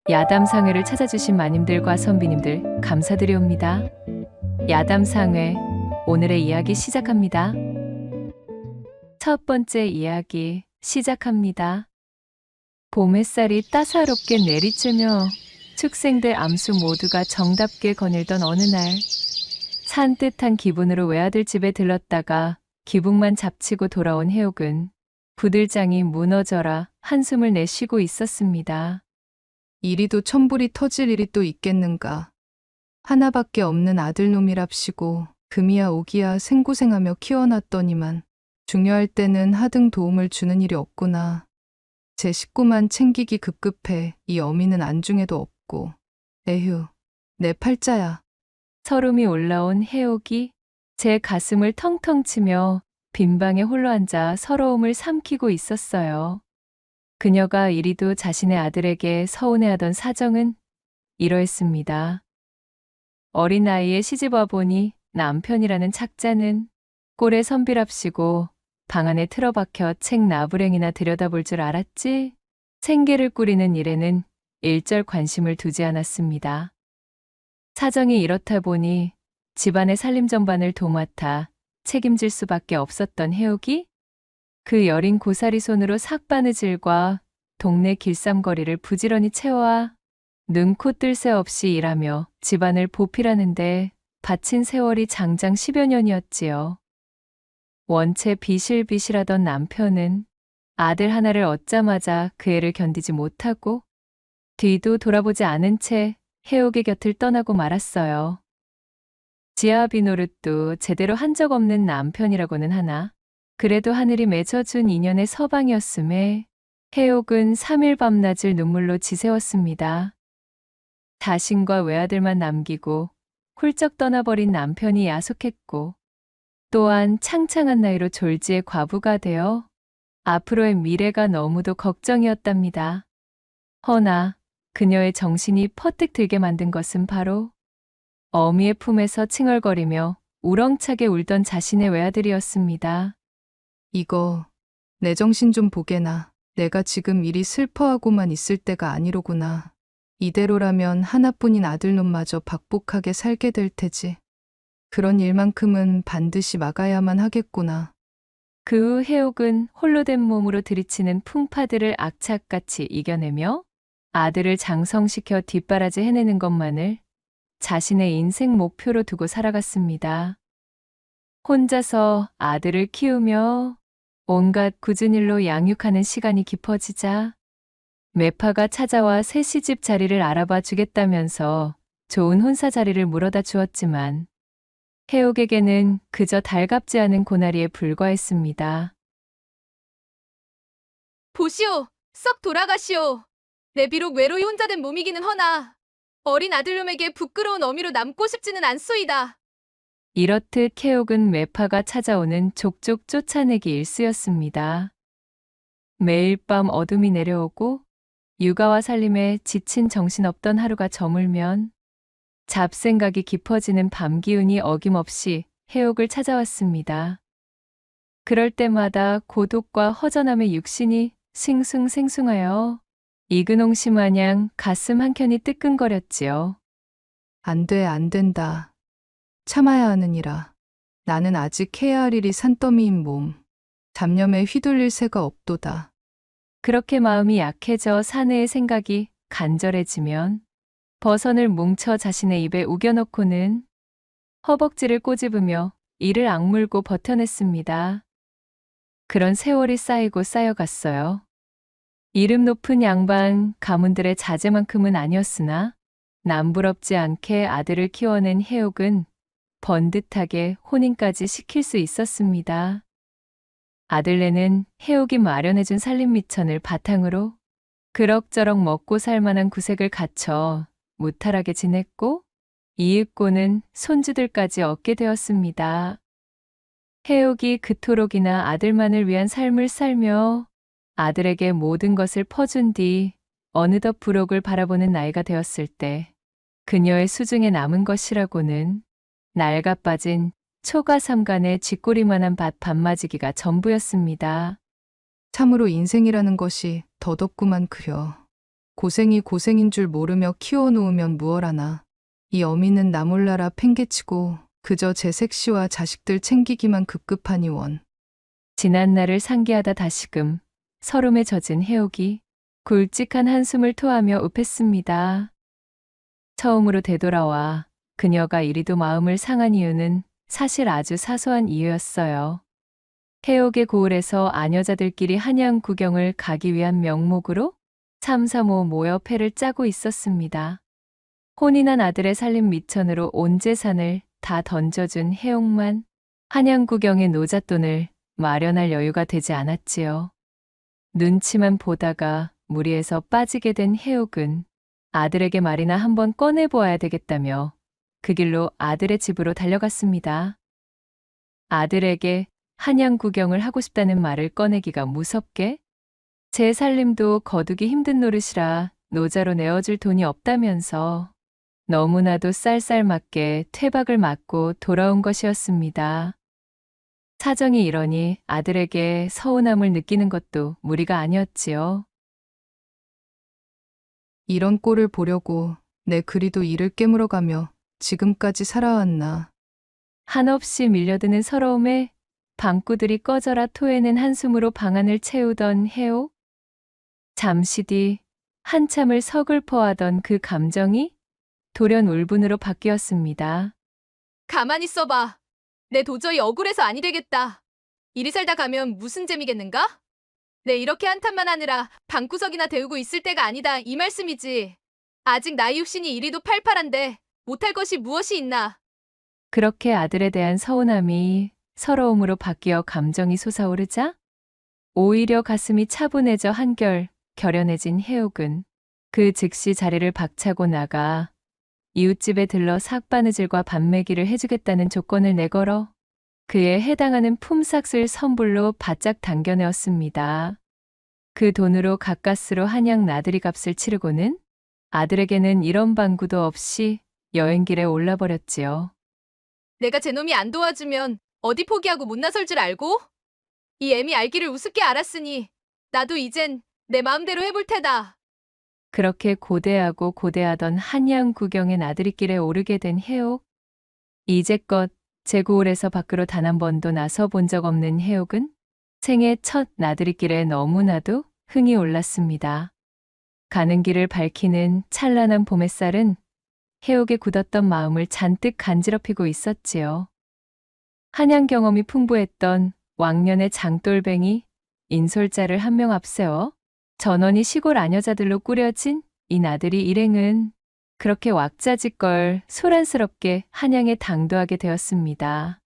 야담상회를 찾아주신 마님들과 선비님들 감사드리옵니다. 야담상회, 오늘의 이야기 시작합니다. 첫 번째 이야기 시작합니다. 봄 햇살이 따사롭게 내리쬐며 축생들 암수 모두가 정답게 거닐던 어느 날, 산뜻한 기분으로 외아들 집에 들렀다가 기분만 잡치고 돌아온 해옥은 부들장이 무너져라 한숨을 내쉬고 있었습니다. 이리도 천불이 터질 일이 또 있겠는가. 하나밖에 없는 아들놈이랍시고 금이야 오기야 생고생하며 키워놨더니만 중요할 때는 하등 도움을 주는 일이 없구나. 제 식구만 챙기기 급급해 이 어미는 안중에도 없고. 에휴, 내 팔자야. 서름이 올라온 해옥이 제 가슴을 텅텅 치며 빈방에 홀로 앉아 서러움을 삼키고 있었어요. 그녀가 이리도 자신의 아들에게 서운해하던 사정은 이러했습니다. 어린 나이에 시집와 보니 남편이라는 착자는 꼴에 선비랍시고 방 안에 틀어박혀 책 나부랭이나 들여다볼 줄 알았지? 생계를 꾸리는 일에는 일절 관심을 두지 않았습니다. 사정이 이렇다 보니 집안의 살림 전반을 도맡아 책임질 수밖에 없었던 해옥이 그 여린 고사리 손으로 삭바느질과 동네 길쌈거리를 부지런히 채워와 눈코 뜰 새 없이 일하며 집안을 보필하는데 바친 세월이 장장 10여 년이었지요. 원체 비실비실하던 남편은 아들 하나를 얻자마자 그 애를 견디지 못하고 뒤도 돌아보지 않은 채 해옥의 곁을 떠나고 말았어요. 지아비 노릇도 제대로 한 적 없는 남편이라고는 하나 그래도 하늘이 맺어준 인연의 서방이었음에 해옥은 3일 밤낮을 눈물로 지새웠습니다. 자신과 외아들만 남기고 훌쩍 떠나버린 남편이 야속했고 또한 창창한 나이로 졸지의 과부가 되어 앞으로의 미래가 너무도 걱정이었답니다. 허나 그녀의 정신이 퍼뜩 들게 만든 것은 바로 어미의 품에서 칭얼거리며 우렁차게 울던 자신의 외아들이었습니다. 이거 내 정신 좀 보게나. 내가 지금 이리 슬퍼하고만 있을 때가 아니로구나. 이대로라면 하나뿐인 아들놈마저 박복하게 살게 될 테지. 그런 일만큼은 반드시 막아야만 하겠구나. 그 후 해옥은 홀로 된 몸으로 들이치는 풍파들을 악착같이 이겨내며 아들을 장성시켜 뒷바라지 해내는 것만을 자신의 인생 목표로 두고 살아갔습니다. 혼자서 아들을 키우며 온갖 굳은 일로 양육하는 시간이 깊어지자 매파가 찾아와 새 시집 자리를 알아봐 주겠다면서 좋은 혼사 자리를 물어다 주었지만 해옥에게는 그저 달갑지 않은 고나리에 불과했습니다. 보시오, 썩 돌아가시오. 내 비록 외로이 혼자 된 몸이기는 허나 어린 아들놈에게 부끄러운 어미로 남고 싶지는 않소이다. 이렇듯 해옥은 매파가 찾아오는 족족 쫓아내기 일쑤였습니다. 매일 밤 어둠이 내려오고 육아와 살림에 지친 정신없던 하루가 저물면 잡생각이 깊어지는 밤 기운이 어김없이 해옥을 찾아왔습니다. 그럴 때마다 고독과 허전함의 육신이 싱숭생숭하여 이근홍씨 마냥 가슴 한켠이 뜨끈거렸지요. 안 돼, 안 된다. 참아야 하느니라. 나는 아직 해야 할 일이 산더미인 몸. 잡념에 휘둘릴 새가 없도다. 그렇게 마음이 약해져 사내의 생각이 간절해지면 버선을 뭉쳐 자신의 입에 우겨넣고는 허벅지를 꼬집으며 이를 악물고 버텨냈습니다. 그런 세월이 쌓이고 쌓여갔어요. 이름 높은 양반 가문들의 자제만큼은 아니었으나 남부럽지 않게 아들을 키워낸 해옥은 번듯하게 혼인까지 시킬 수 있었습니다. 아들네는 해옥이 마련해준 살림미천을 바탕으로 그럭저럭 먹고 살 만한 구색을 갖춰 무탈하게 지냈고 이윽고는 손주들까지 얻게 되었습니다. 해옥이 그토록이나 아들만을 위한 삶을 살며 아들에게 모든 것을 퍼준 뒤 어느덧 부록을 바라보는 나이가 되었을 때 그녀의 수중에 남은 것이라고는 낡아 빠진 초가 삼간의 쥐꼬리만한 밭 반마지기가 전부였습니다. 참으로 인생이라는 것이 더덥구만 그려. 고생이 고생인 줄 모르며 키워놓으면 무얼하나. 이 어미는 나 몰라라 팽개치고 그저 제 색시와 자식들 챙기기만 급급하니 원. 지난 날을 상기하다 다시금 설움에 젖은 해옥이 굵직한 한숨을 토하며 읍했습니다. 처음으로 되돌아와 그녀가 이리도 마음을 상한 이유는 사실 아주 사소한 이유였어요. 해옥의 고을에서 아녀자들끼리 한양 구경을 가기 위한 명목으로 3, 4, 5 모여 패를 짜고 있었습니다. 혼이 난 아들의 살림 미천으로 온 재산을 다 던져준 해옥만 한양 구경의 노잣돈을 마련할 여유가 되지 않았지요. 눈치만 보다가 무리에서 빠지게 된 해옥은 아들에게 말이나 한번 꺼내보아야 되겠다며 그 길로 아들의 집으로 달려갔습니다. 아들에게 한양 구경을 하고 싶다는 말을 꺼내기가 무섭게 제 살림도 거두기 힘든 노릇이라 노자로 내어줄 돈이 없다면서 너무나도 쌀쌀맞게 퇴박을 맞고 돌아온 것이었습니다. 사정이 이러니 아들에게 서운함을 느끼는 것도 무리가 아니었지요. 이런 꼴을 보려고 내 그리도 이를 깨물어가며 지금까지 살아왔나. 한없이 밀려드는 서러움에 방구들이 꺼져라 토해낸 한숨으로 방안을 채우던 해옥. 잠시 뒤 한참을 서글퍼하던 그 감정이 돌연 울분으로 바뀌었습니다. 가만히 있어봐. 내 도저히 억울해서 아니 되겠다. 이리 살다 가면 무슨 재미겠는가? 내 이렇게 한탄만 하느라 방구석이나 데우고 있을 때가 아니다 이 말씀이지. 아직 나이 육신이 이리도 팔팔한데 못할 것이 무엇이 있나. 그렇게 아들에 대한 서운함이 서러움으로 바뀌어 감정이 솟아오르자 오히려 가슴이 차분해져 한결 결연해진 해옥은 그 즉시 자리를 박차고 나가 이웃집에 들러 삭바느질과 밤매기를 해주겠다는 조건을 내걸어 그에 해당하는 품삯을 선불로 바짝 당겨내었습니다. 그 돈으로 가까스로 한양 나들이 값을 치르고는 아들에게는 이런 방구도 없이 여행길에 올라버렸지요. 내가 제 놈이 안 도와주면 어디 포기하고 못 나설 줄 알고? 이 애미 알기를 우습게 알았으니 나도 이젠 내 마음대로 해볼 테다. 그렇게 고대하고 고대하던 한양 구경의 나들이길에 오르게 된 해옥. 이제껏 제고을에서 밖으로 단 한 번도 나서 본 적 없는 해옥은 생애 첫 나들이길에 너무나도 흥이 올랐습니다. 가는 길을 밝히는 찬란한 봄햇살은 해옥의 굳었던 마음을 잔뜩 간지럽히고 있었지요. 한양 경험이 풍부했던 왕년의 장돌뱅이 인솔자를 한 명 앞세워 전원이 시골 아녀자들로 꾸려진 이 나들이 일행은 그렇게 왁자지껄 소란스럽게 한양에 당도하게 되었습니다.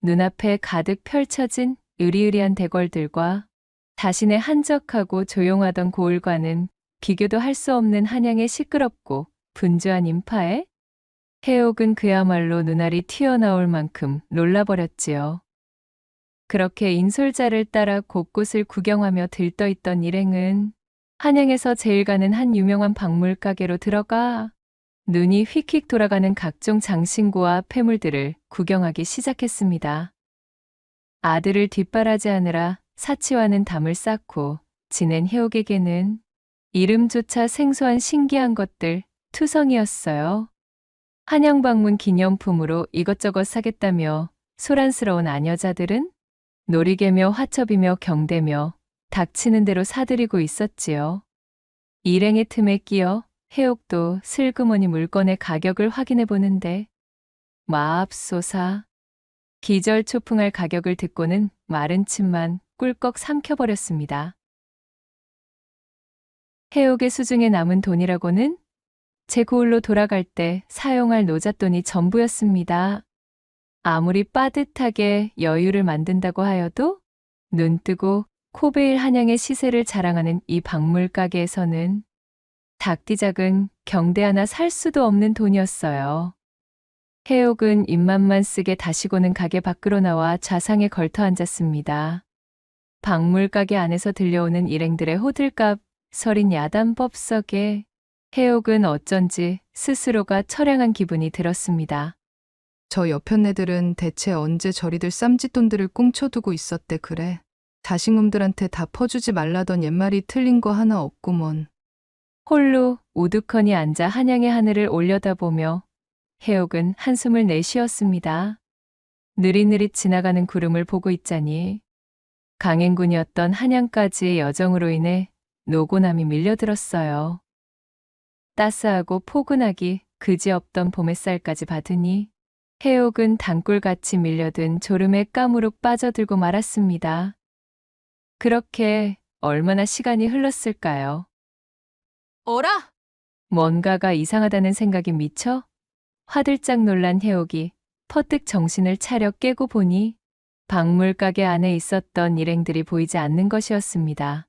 눈앞에 가득 펼쳐진 으리으리한 대궐들과 자신의 한적하고 조용하던 고을과는 비교도 할 수 없는 한양의 시끄럽고 분주한 인파에 해옥은 그야말로 눈알이 튀어나올 만큼 놀라버렸지요. 그렇게 인솔자를 따라 곳곳을 구경하며 들떠있던 일행은 한양에서 제일 가는 한 유명한 박물 가게로 들어가 눈이 휙휙 돌아가는 각종 장신구와 폐물들을 구경하기 시작했습니다. 아들을 뒷바라지하느라 사치와는 담을 쌓고 지낸 해옥에게는 이름조차 생소한 신기한 것들 투성이었어요. 한양 방문 기념품으로 이것저것 사겠다며 소란스러운 아녀자들은 놀이개며 화첩이며 경대며 닥치는 대로 사들이고 있었지요. 일행의 틈에 끼어 해옥도 슬그머니 물건의 가격을 확인해 보는데 마압소사 기절초풍할 가격을 듣고는 마른 침만 꿀꺽 삼켜버렸습니다. 해옥의 수중에 남은 돈이라고는 제 고을로 돌아갈 때 사용할 노잣돈이 전부였습니다. 아무리 빠듯하게 여유를 만든다고 하여도 눈뜨고 코베일 한양의 시세를 자랑하는 이 박물 가게에서는 작디작은 경대 하나 살 수도 없는 돈이었어요. 해옥은 입맛만 쓰게 다시고는 가게 밖으로 나와 좌상에 걸터 앉았습니다. 박물 가게 안에서 들려오는 일행들의 호들갑 서린 야단법석에 해옥은 어쩐지 스스로가 처량한 기분이 들었습니다. 저 옆편 애들은 대체 언제 저리들 쌈짓돈들을 꽁쳐두고 있었대 그래. 자식놈들한테 다 퍼주지 말라던 옛말이 틀린 거 하나 없구먼. 홀로 우두커니 앉아 한양의 하늘을 올려다보며 해옥은 한숨을 내쉬었습니다. 느릿느릿 지나가는 구름을 보고 있자니 강행군이었던 한양까지의 여정으로 인해 노곤함이 밀려들었어요. 따스하고 포근하기 그지없던 봄햇살까지 받으니 해옥은 단꿀같이 밀려든 졸음에 까무룩 빠져들고 말았습니다. 그렇게 얼마나 시간이 흘렀을까요? 어라? 뭔가가 이상하다는 생각이 미쳐 화들짝 놀란 해옥이 퍼뜩 정신을 차려 깨고 보니 박물가게 안에 있었던 일행들이 보이지 않는 것이었습니다.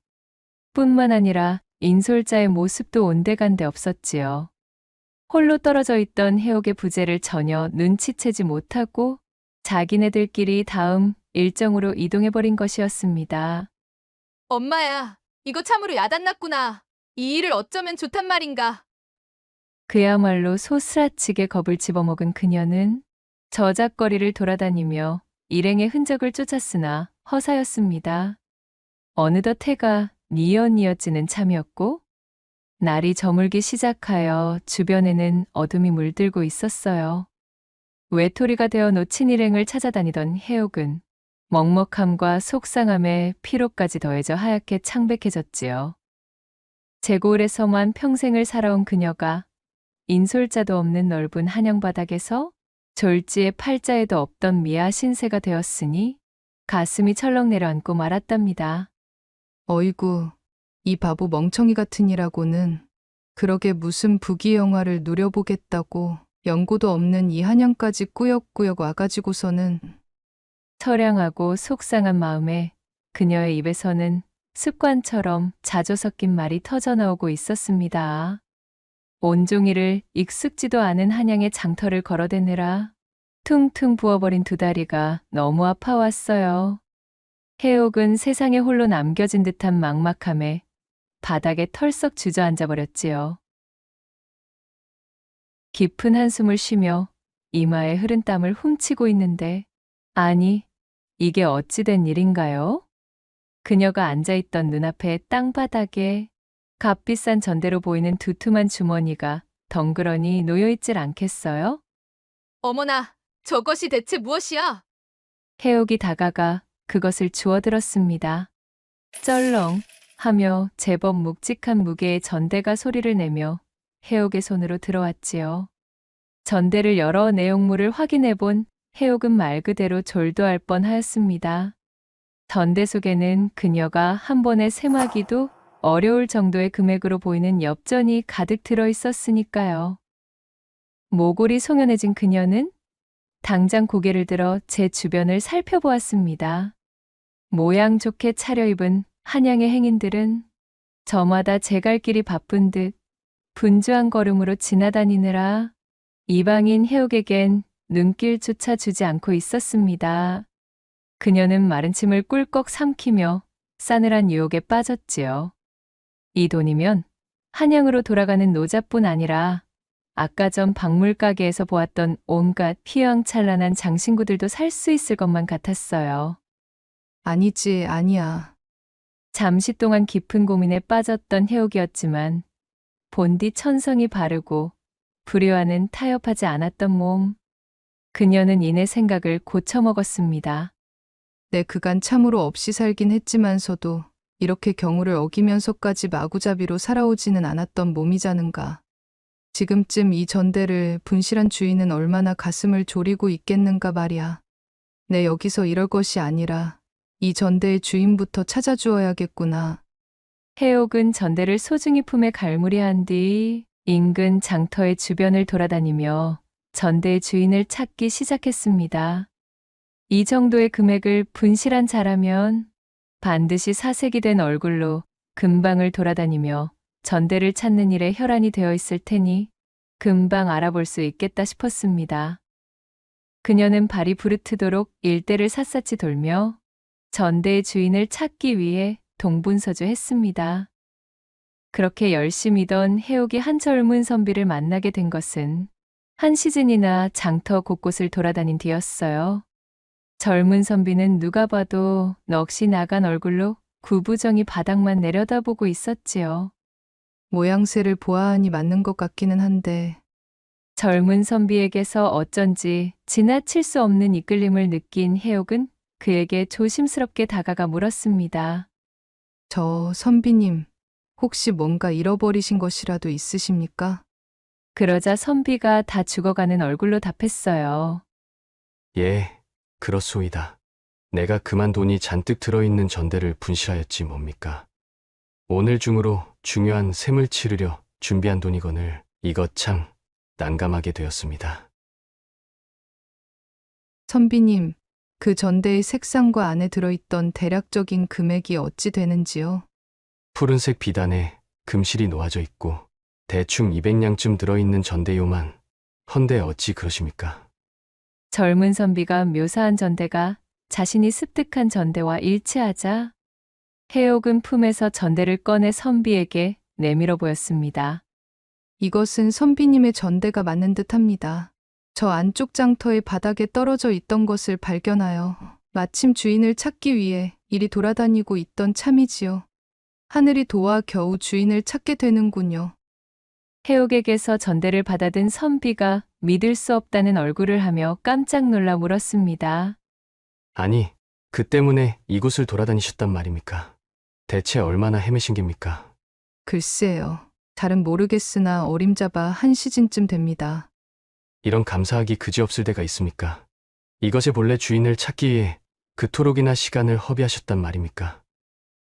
뿐만 아니라 인솔자의 모습도 온데간데 없었지요. 홀로 떨어져 있던 해옥의 부재를 전혀 눈치채지 못하고 자기네들끼리 다음 일정으로 이동해버린 것이었습니다. 엄마야, 이거 참으로 야단났구나. 이 일을 어쩌면 좋단 말인가. 그야말로 소스라치게 겁을 집어먹은 그녀는 저작거리를 돌아다니며 일행의 흔적을 쫓았으나 허사였습니다. 어느덧 해가 뉘엿뉘엿지는 참이었고 날이 저물기 시작하여 주변에는 어둠이 물들고 있었어요. 외톨이가 되어 놓친 일행을 찾아다니던 해옥은 먹먹함과 속상함에 피로까지 더해져 하얗게 창백해졌지요. 제고을에서만 평생을 살아온 그녀가 인솔자도 없는 넓은 한양 바닥에서 졸지에 팔자에도 없던 미아 신세가 되었으니 가슴이 철렁 내려앉고 말았답니다. 어이구, 이 바보 멍청이 같은 이라고는 그러게 무슨 부귀영화를 누려보겠다고 연고도 없는 이 한양까지 꾸역꾸역 와가지고서는 처량하고 속상한 마음에 그녀의 입에서는 습관처럼 자주 섞인 말이 터져나오고 있었습니다. 온종일을 익숙지도 않은 한양의 장터를 걸어대느라 퉁퉁 부어버린 두 다리가 너무 아파왔어요. 해옥은 세상에 홀로 남겨진 듯한 막막함에 바닥에 털썩 주저앉아 버렸지요. 깊은 한숨을 쉬며 이마에 흐른 땀을 훔치고 있는데 아니, 이게 어찌 된 일인가요? 그녀가 앉아있던 눈앞의 땅바닥에 값비싼 전대로 보이는 두툼한 주머니가 덩그러니 놓여있질 않겠어요? 어머나, 저것이 대체 무엇이야? 해옥이 다가가 그것을 주워들었습니다. 쩔렁 하며 제법 묵직한 무게의 전대가 소리를 내며 해옥의 손으로 들어왔지요. 전대를 열어 내용물을 확인해본 해옥은 말 그대로 졸도할 뻔하였습니다. 전대 속에는 그녀가 한 번에 셈하기도 어려울 정도의 금액으로 보이는 엽전이 가득 들어 있었으니까요. 모골이 송연해진 그녀는 당장 고개를 들어 제 주변을 살펴보았습니다. 모양 좋게 차려입은 한양의 행인들은 저마다 제 갈 길이 바쁜 듯 분주한 걸음으로 지나다니느라 이방인 해옥에겐 눈길조차 주지 않고 있었습니다. 그녀는 마른 침을 꿀꺽 삼키며 싸늘한 유혹에 빠졌지요. 이 돈이면 한양으로 돌아가는 노자뿐 아니라 아까 전 박물가게에서 보았던 온갖 휘황찬란한 장신구들도 살 수 있을 것만 같았어요. 아니지, 아니야. 잠시 동안 깊은 고민에 빠졌던 해옥이었지만 본디 천성이 바르고 불효와는 타협하지 않았던 몸. 그녀는 이내 생각을 고쳐먹었습니다. 내 그간 참으로 없이 살긴 했지만서도 이렇게 경우를 어기면서까지 마구잡이로 살아오지는 않았던 몸이자는가. 지금쯤 이 전대를 분실한 주인은 얼마나 가슴을 졸이고 있겠는가 말이야. 내 여기서 이럴 것이 아니라 이 전대의 주인부터 찾아주어야겠구나. 해옥은 전대를 소중히 품에 갈무리한 뒤 인근 장터의 주변을 돌아다니며 전대의 주인을 찾기 시작했습니다. 이 정도의 금액을 분실한 자라면 반드시 사색이 된 얼굴로 근방을 돌아다니며 전대를 찾는 일에 혈안이 되어 있을 테니 금방 알아볼 수 있겠다 싶었습니다. 그녀는 발이 부르트도록 일대를 샅샅이 돌며 전대의 주인을 찾기 위해 동분서주했습니다. 그렇게 열심히던 해옥이 한 젊은 선비를 만나게 된 것은 한 시즌이나 장터 곳곳을 돌아다닌 뒤였어요. 젊은 선비는 누가 봐도 넋이 나간 얼굴로 구부정히 바닥만 내려다보고 있었지요. 모양새를 보아하니 맞는 것 같기는 한데 젊은 선비에게서 어쩐지 지나칠 수 없는 이끌림을 느낀 해옥은 그에게 조심스럽게 다가가 물었습니다. 저 선비님 혹시 뭔가 잃어버리신 것이라도 있으십니까? 그러자 선비가 다 죽어가는 얼굴로 답했어요. 예, 그렇소이다. 내가 그만 돈이 잔뜩 들어있는 전대를 분실하였지 뭡니까. 오늘 중으로 중요한 셈을 치르려 준비한 돈이거늘 이것 참 난감하게 되었습니다. 선비님, 그 전대의 색상과 안에 들어있던 대략적인 금액이 어찌 되는지요? 푸른색 비단에 금실이 놓아져 있고 대충 200냥쯤 들어있는 전대요만 헌데 어찌 그러십니까? 젊은 선비가 묘사한 전대가 자신이 습득한 전대와 일치하자 해옥은 품에서 전대를 꺼내 선비에게 내밀어 보였습니다. 이것은 선비님의 전대가 맞는 듯합니다. 저 안쪽 장터의 바닥에 떨어져 있던 것을 발견하여 마침 주인을 찾기 위해 이리 돌아다니고 있던 참이지요. 하늘이 도와 겨우 주인을 찾게 되는군요. 해옥에게서 전대를 받아든 선비가 믿을 수 없다는 얼굴을 하며 깜짝 놀라 물었습니다. 아니, 그 때문에 이곳을 돌아다니셨단 말입니까? 대체 얼마나 헤매신 geb니까? 글쎄요. 잘은 모르겠으나 어림잡아 한 시즌쯤 됩니다. 이런 감사하기 그지없을 데가 있습니까? 이것의 본래 주인을 찾기 위해 그토록이나 시간을 허비하셨단 말입니까?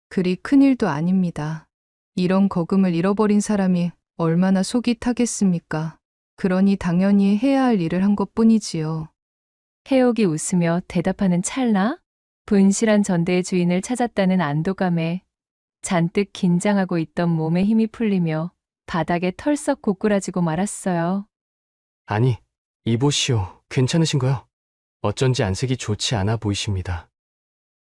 그리 큰일도 아닙니다. 이런 거금을 잃어버린 사람이 얼마나 속이 타겠습니까? 그러니 당연히 해야 할 일을 한 것뿐이지요. 해옥이 웃으며 대답하는 찰나 분실한 전대의 주인을 찾았다는 안도감에 잔뜩 긴장하고 있던 몸에 힘이 풀리며 바닥에 털썩 고꾸라지고 말았어요. 아니, 이보시오. 괜찮으신가요? 어쩐지 안색이 좋지 않아 보이십니다.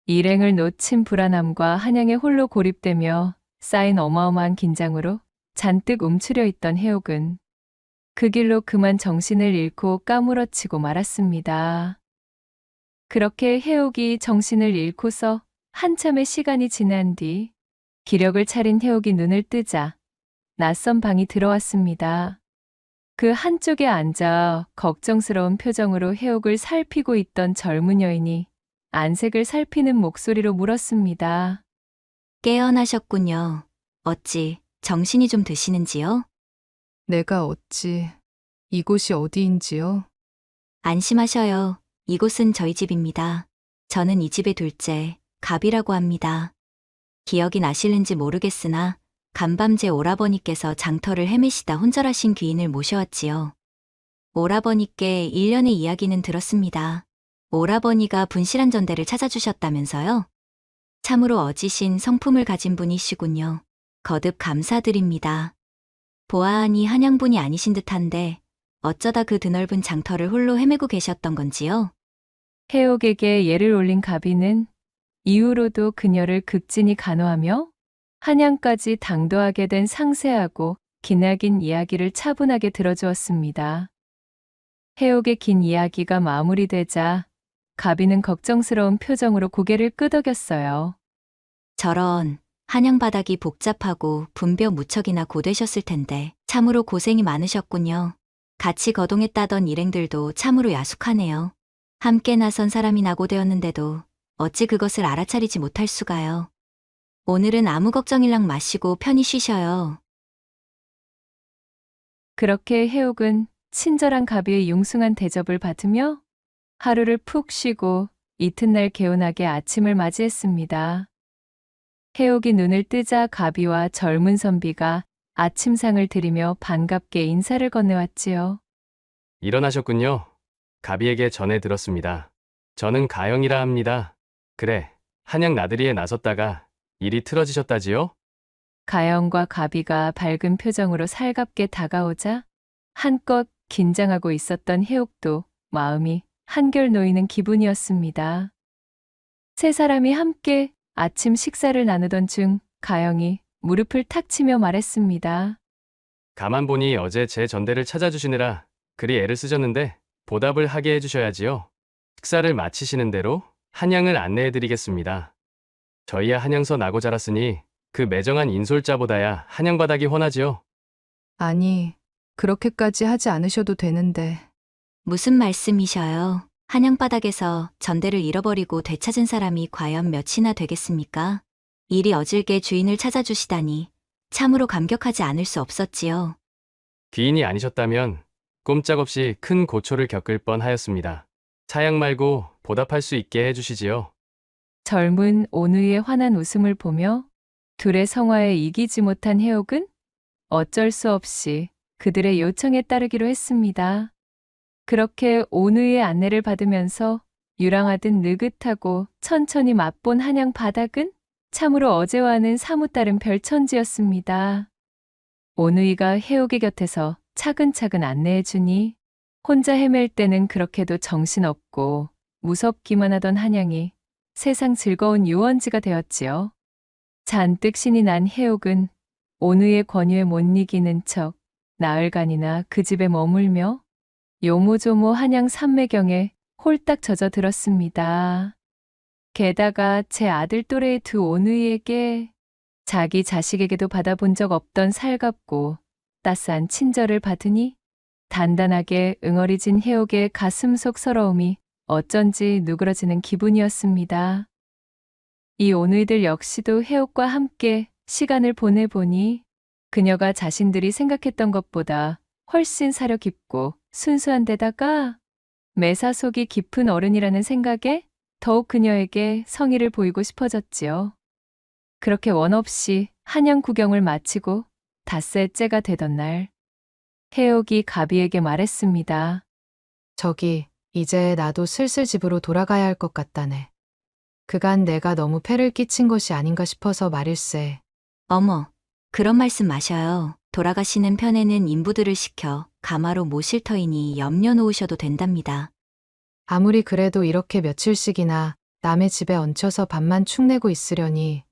일행을 놓친 불안함과 한양에 홀로 고립되며 쌓인 어마어마한 긴장으로 잔뜩 움츠려 있던 해옥은 그 길로 그만 정신을 잃고 까무러치고 말았습니다. 그렇게 해옥이 정신을 잃고서 한참의 시간이 지난 뒤 기력을 차린 해옥이 눈을 뜨자 낯선 방이 들어왔습니다. 그 한쪽에 앉아 걱정스러운 표정으로 해옥을 살피고 있던 젊은 여인이 안색을 살피는 목소리로 물었습니다. 깨어나셨군요. 어찌 정신이 좀 드시는지요? 내가 어찌 이곳이 어디인지요? 안심하셔요. 이곳은 저희 집입니다. 저는 이 집의 둘째, 갑이라고 합니다. 기억이 나실는지 모르겠으나 간밤 제 오라버니께서 장터를 헤매시다 혼절하신 귀인을 모셔왔지요. 오라버니께 일련의 이야기는 들었습니다. 오라버니가 분실한 전대를 찾아주셨다면서요? 참으로 어지신 성품을 가진 분이시군요. 거듭 감사드립니다. 보아하니 한양분이 아니신 듯한데 어쩌다 그 드넓은 장터를 홀로 헤매고 계셨던 건지요? 해옥에게 예를 올린 가비는 이후로도 그녀를 극진히 간호하며 한양까지 당도하게 된 상세하고 기나긴 이야기를 차분하게 들어주었습니다. 해옥의 긴 이야기가 마무리되자 가비는 걱정스러운 표정으로 고개를 끄덕였어요. 저런 한양 바닥이 복잡하고 분벼 무척이나 고되셨을 텐데 참으로 고생이 많으셨군요. 같이 거동했다던 일행들도 참으로 야속하네요. 함께 나선 사람이 낙오되었는데도 어찌 그것을 알아차리지 못할 수가요. 오늘은 아무 걱정일랑 마시고 편히 쉬셔요. 그렇게 해옥은 친절한 가비의 융숭한 대접을 받으며 하루를 푹 쉬고 이튿날 개운하게 아침을 맞이했습니다. 해옥이 눈을 뜨자 가비와 젊은 선비가 아침상을 드리며 반갑게 인사를 건네왔지요. 일어나셨군요. 가비에게 전해 들었습니다. 저는 가영이라 합니다. 그래, 한양 나들이에 나섰다가 일이 틀어지셨다지요? 가영과 가비가 밝은 표정으로 살갑게 다가오자 한껏 긴장하고 있었던 해옥도 마음이 한결 놓이는 기분이었습니다. 세 사람이 함께 아침 식사를 나누던 중 가영이 무릎을 탁 치며 말했습니다. 가만 보니 어제 제 전대를 찾아주시느라 그리 애를 쓰셨는데 보답을 하게 해주셔야지요. 식사를 마치시는 대로 한양을 안내해드리겠습니다. 저희야 한양서 나고 자랐으니 그 매정한 인솔자보다야 한양바닥이 훤하지요. 아니, 그렇게까지 하지 않으셔도 되는데. 무슨 말씀이셔요? 한양바닥에서 전대를 잃어버리고 되찾은 사람이 과연 몇이나 되겠습니까? 일이 어질게 주인을 찾아주시다니 참으로 감격하지 않을 수 없었지요. 귀인이 아니셨다면 꼼짝없이 큰 고초를 겪을 뻔하였습니다. 사양 말고 보답할 수 있게 해주시지요. 젊은 온우의 환한 웃음을 보며 둘의 성화에 이기지 못한 해옥은 어쩔 수 없이 그들의 요청에 따르기로 했습니다. 그렇게 온우의 안내를 받으면서 유랑하듯 느긋하고 천천히 맛본 한양 바닥은 참으로 어제와는 사뭇 다른 별천지였습니다. 온우이가 해옥의 곁에서 차근차근 안내해 주니 혼자 헤맬 때는 그렇게도 정신없고 무섭기만 하던 한양이 세상 즐거운 유원지가 되었지요. 잔뜩 신이 난 해옥은 온우의 권유에 못 이기는 척 나흘간이나 그 집에 머물며 요모조모 한양 산매경에 홀딱 젖어들었습니다. 게다가 제 아들 또래의 두 온우이에게 자기 자식에게도 받아본 적 없던 살갑고 따스한 친절을 받으니 단단하게 응어리진 해옥의 가슴속 서러움이 어쩐지 누그러지는 기분이었습니다. 이 온우이들 역시도 해옥과 함께 시간을 보내보니 그녀가 자신들이 생각했던 것보다 훨씬 사려 깊고 순수한 데다가 매사 속이 깊은 어른이라는 생각에 더욱 그녀에게 성의를 보이고 싶어졌지요. 그렇게 원 없이 한양 구경을 마치고 닷새째가 되던 날, 해옥이 가비에게 말했습니다. 저기, 이제 나도 슬슬 집으로 돌아가야 할 것 같다네. 그간 내가 너무 폐를 끼친 것이 아닌가 싶어서 말일세. 어머, 그런 말씀 마셔요. 돌아가시는 편에는 인부들을 시켜 가마로 모실 터이니 염려 놓으셔도 된답니다. 아무리 그래도 이렇게 며칠씩이나 남의 집에 얹혀서 밥만 축내고 있으려니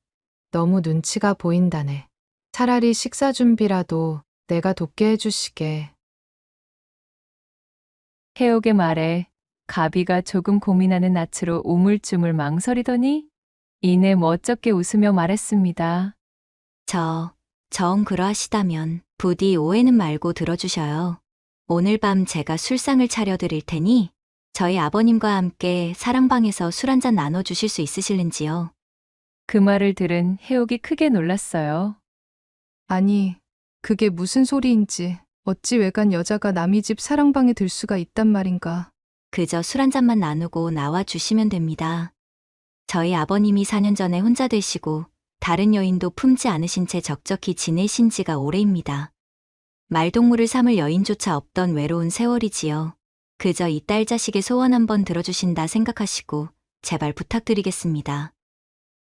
너무 눈치가 보인다네. 차라리 식사 준비라도 내가 돕게 해주시게. 해옥의 말에 가비가 조금 고민하는 낯으로 우물쭈물 망설이더니 이내 멋쩍게 웃으며 말했습니다. 정 그러하시다면 부디 오해는 말고 들어주셔요. 오늘 밤 제가 술상을 차려드릴 테니 저희 아버님과 함께 사랑방에서 술 한잔 나눠주실 수 있으실는지요? 그 말을 들은 해옥이 크게 놀랐어요. 아니, 그게 무슨 소리인지 어찌 외간 여자가 남의 집 사랑방에 들 수가 있단 말인가. 그저 술 한잔만 나누고 나와 주시면 됩니다. 저희 아버님이 4년 전에 혼자 되시고 다른 여인도 품지 않으신 채 적적히 지내신 지가 오래입니다. 말동무를 삼을 여인조차 없던 외로운 세월이지요. 그저 이 딸 자식의 소원 한번 들어주신다 생각하시고 제발 부탁드리겠습니다.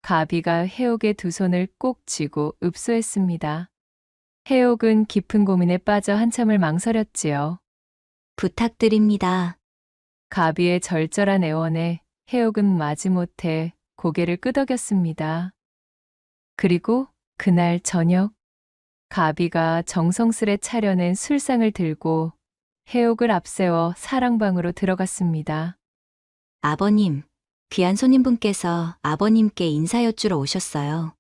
가비가 해옥의 두 손을 꼭 쥐고 읍소했습니다. 해옥은 깊은 고민에 빠져 한참을 망설였지요. 부탁드립니다. 가비의 절절한 애원에 해옥은 마지못해 고개를 끄덕였습니다. 그리고 그날 저녁, 가비가 정성스레 차려낸 술상을 들고 해옥을 앞세워 사랑방으로 들어갔습니다. 아버님, 귀한 손님분께서 아버님께 인사 여쭈러 오셨어요.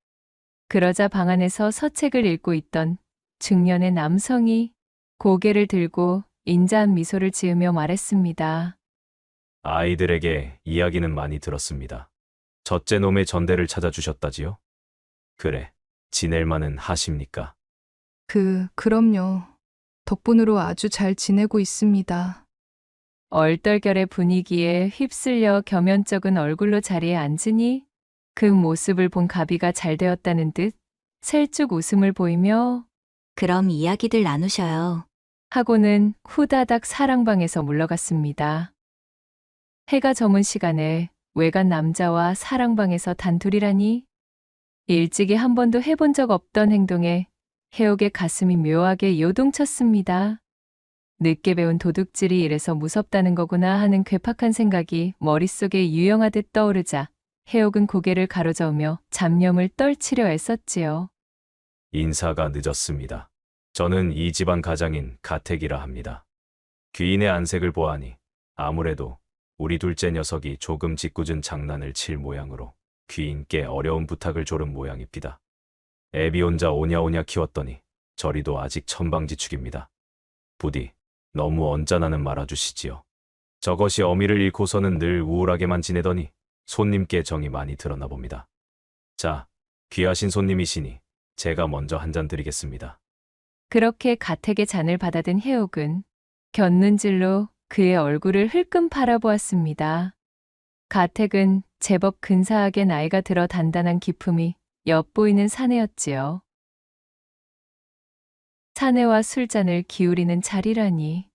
그러자 방 안에서 서책을 읽고 있던 중년의 남성이 고개를 들고 인자한 미소를 지으며 말했습니다. 아이들에게 이야기는 많이 들었습니다. 첫째 놈의 전대를 찾아주셨다지요? 그래, 지낼 만은 하십니까? 그럼요. 덕분으로 아주 잘 지내고 있습니다. 얼떨결의 분위기에 휩쓸려 겸연쩍은 얼굴로 자리에 앉으니 그 모습을 본 가비가 잘 되었다는 듯 셀쭉 웃음을 보이며 그럼 이야기들 나누셔요. 하고는 후다닥 사랑방에서 물러갔습니다. 해가 저문 시간에 외간 남자와 사랑방에서 단둘이라니 일찍이 한 번도 해본 적 없던 행동에 해옥의 가슴이 묘하게 요동쳤습니다. 늦게 배운 도둑질이 이래서 무섭다는 거구나 하는 괴팍한 생각이 머릿속에 유영하듯 떠오르자 해옥은 고개를 가로저으며 잡념을 떨치려 애썼지요. 인사가 늦었습니다. 저는 이 집안 가장인 가택이라 합니다. 귀인의 안색을 보아하니 아무래도 우리 둘째 녀석이 조금 짓궂은 장난을 칠 모양으로 귀인께 어려운 부탁을 조른 모양입니다. 애비 혼자 오냐오냐 키웠더니 저리도 아직 천방지축입니다. 부디 너무 언짢아는 말아주시지요. 저것이 어미를 잃고서는 늘 우울하게만 지내더니 손님께 정이 많이 드러나 봅니다. 자, 귀하신 손님이시니 제가 먼저 한 잔 드리겠습니다. 그렇게 가택의 잔을 받아든 해옥은 곁눈질로 그의 얼굴을 흘끔 바라보았습니다. 가택은 제법 근사하게 나이가 들어 단단한 기품이 엿보이는 사내였지요. 사내와 술잔을 기울이는 자리라니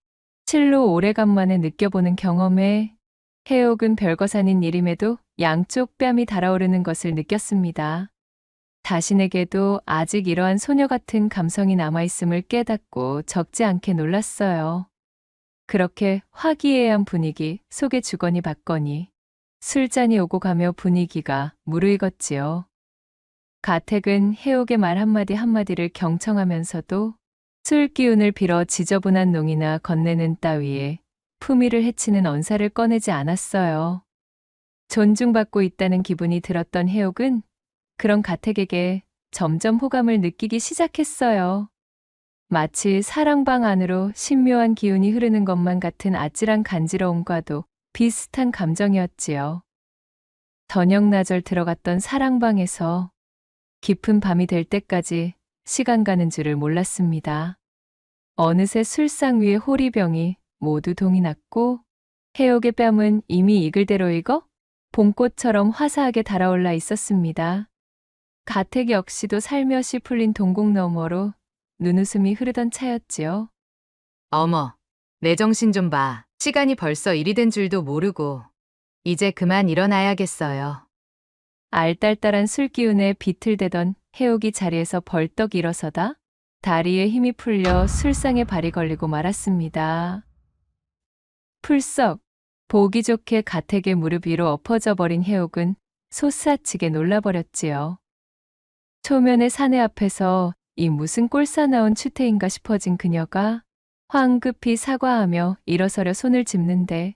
실로 오래간만에 느껴보는 경험에 해옥은 별것 아닌 일임에도 양쪽 뺨이 달아오르는 것을 느꼈습니다. 자신에게도 아직 이러한 소녀 같은 감성이 남아있음을 깨닫고 적지 않게 놀랐어요. 그렇게 화기애애한 분위기 속에 주거니 받거니 술잔이 오고 가며 분위기가 무르익었지요. 가택은 해옥의 말 한마디 한마디를 경청하면서도 술 기운을 빌어 지저분한 농이나 건네는 따위에 품위를 해치는 언사를 꺼내지 않았어요. 존중받고 있다는 기분이 들었던 해옥은 그런 가택에게 점점 호감을 느끼기 시작했어요. 마치 사랑방 안으로 신묘한 기운이 흐르는 것만 같은 아찔한 간지러움과도 비슷한 감정이었지요. 저녁나절 들어갔던 사랑방에서 깊은 밤이 될 때까지 시간 가는 줄을 몰랐습니다. 어느새 술상 위에 호리병이 모두 동이 났고 해옥의 뺨은 이미 익을 대로 익어 봄꽃처럼 화사하게 달아올라 있었습니다. 가택 역시도 살며시 풀린 동공 너머로 눈웃음이 흐르던 차였지요. 어머, 내 정신 좀 봐. 시간이 벌써 일이 된 줄도 모르고. 이제 그만 일어나야겠어요. 알딸딸한 술기운에 비틀대던 해옥이 자리에서 벌떡 일어서다 다리에 힘이 풀려 술상에 발이 걸리고 말았습니다. 풀썩 보기 좋게 가택의 무릎 위로 엎어져 버린 해옥은 솟아치게 놀라버렸지요. 초면의 사내 앞에서 이 무슨 꼴사나온 추태인가 싶어진 그녀가 황급히 사과하며 일어서려 손을 짚는데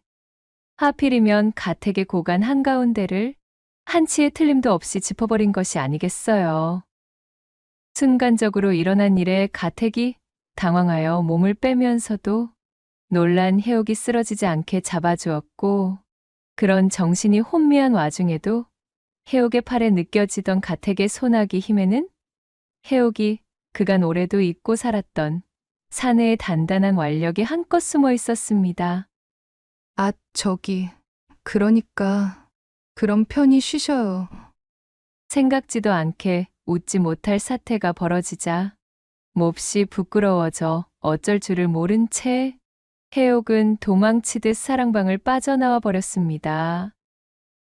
하필이면 가택의 고간 한가운데를 한치의 틀림도 없이 짚어버린 것이 아니겠어요. 순간적으로 일어난 일에 가택이 당황하여 몸을 빼면서도 놀란 해옥이 쓰러지지 않게 잡아주었고 그런 정신이 혼미한 와중에도 해옥의 팔에 느껴지던 가택의 소나기 힘에는 해옥이 그간 오래도 잊고 살았던 사내의 단단한 완력이 한껏 숨어 있었습니다. 아, 그러니까 그럼 편히 쉬셔요. 생각지도 않게 웃지 못할 사태가 벌어지자 몹시 부끄러워져 어쩔 줄을 모른 채 해옥은 도망치듯 사랑방을 빠져나와 버렸습니다.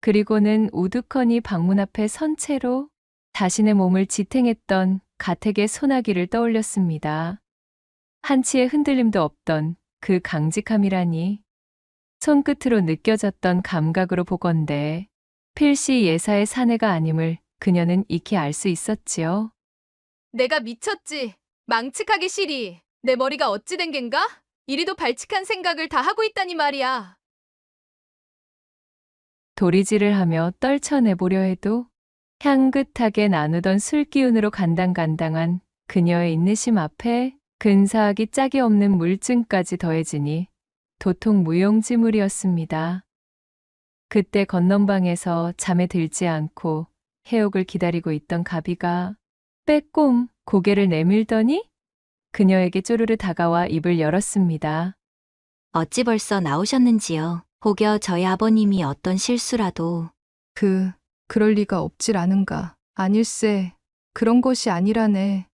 그리고는 우두커니 방문 앞에 선 채로 자신의 몸을 지탱했던 가택의 소나기를 떠올렸습니다. 한치의 흔들림도 없던 그 강직함이라니 손끝으로 느껴졌던 감각으로 보건대 필시 예사의 사내가 아님을 그녀는 익히 알 수 있었지요. 내가 미쳤지. 망측하기 싫이. 내 머리가 어찌 된 겐가? 이리도 발칙한 생각을 다 하고 있다니 말이야. 도리질을 하며 떨쳐내보려 해도 향긋하게 나누던 술기운으로 간당간당한 그녀의 인내심 앞에 근사하기 짝이 없는 물증까지 더해지니 도통 무용지물이었습니다. 그때 건넌방에서 잠에 들지 않고 해옥을 기다리고 있던 가비가 빼꼼 고개를 내밀더니 그녀에게 쪼르르 다가와 입을 열었습니다. 어찌 벌써 나오셨는지요. 혹여 저희 아버님이 어떤 실수라도 그럴 리가 없질 않은가. 아닐세. 그런 것이 아니라네.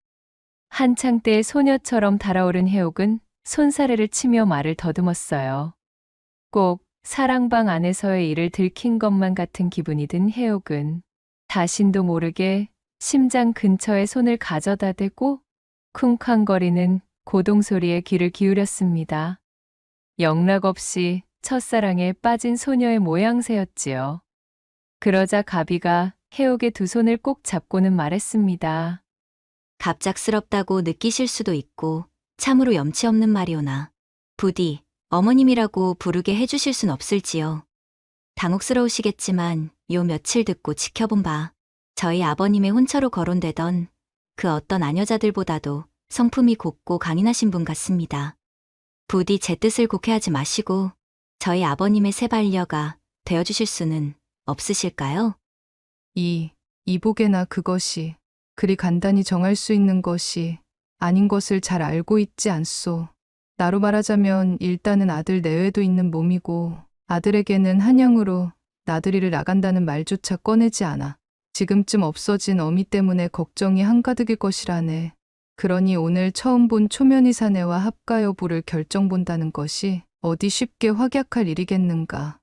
한창 때 소녀처럼 달아오른 해옥은 손사래를 치며 말을 더듬었어요. 꼭 사랑방 안에서의 일을 들킨 것만 같은 기분이 든 해옥은 자신도 모르게 심장 근처에 손을 가져다 대고 쿵쾅거리는 고동소리에 귀를 기울였습니다. 영락없이 첫사랑에 빠진 소녀의 모양새였지요. 그러자 가비가 해옥의 두 손을 꼭 잡고는 말했습니다. 갑작스럽다고 느끼실 수도 있고 참으로 염치 없는 말이오나 부디 어머님이라고 부르게 해주실 순 없을지요. 당혹스러우시겠지만 요 며칠 듣고 지켜본 바 저희 아버님의 혼처로 거론되던 그 어떤 아녀자들보다도 성품이 곱고 강인하신 분 같습니다. 부디 제 뜻을 곡해하지 마시고 저희 아버님의 새 반려가 되어주실 수는 없으실까요? 이복에나 그것이 그리 간단히 정할 수 있는 것이 아닌 것을 잘 알고 있지 않소. 나로 말하자면 일단은 아들 내외도 있는 몸이고 아들에게는 한양으로 나들이를 나간다는 말조차 꺼내지 않아. 지금쯤 없어진 어미 때문에 걱정이 한가득일 것이라네. 그러니 오늘 처음 본 초면이 사내와 합가 여부를 결정 본다는 것이 어디 쉽게 확약할 일이겠는가.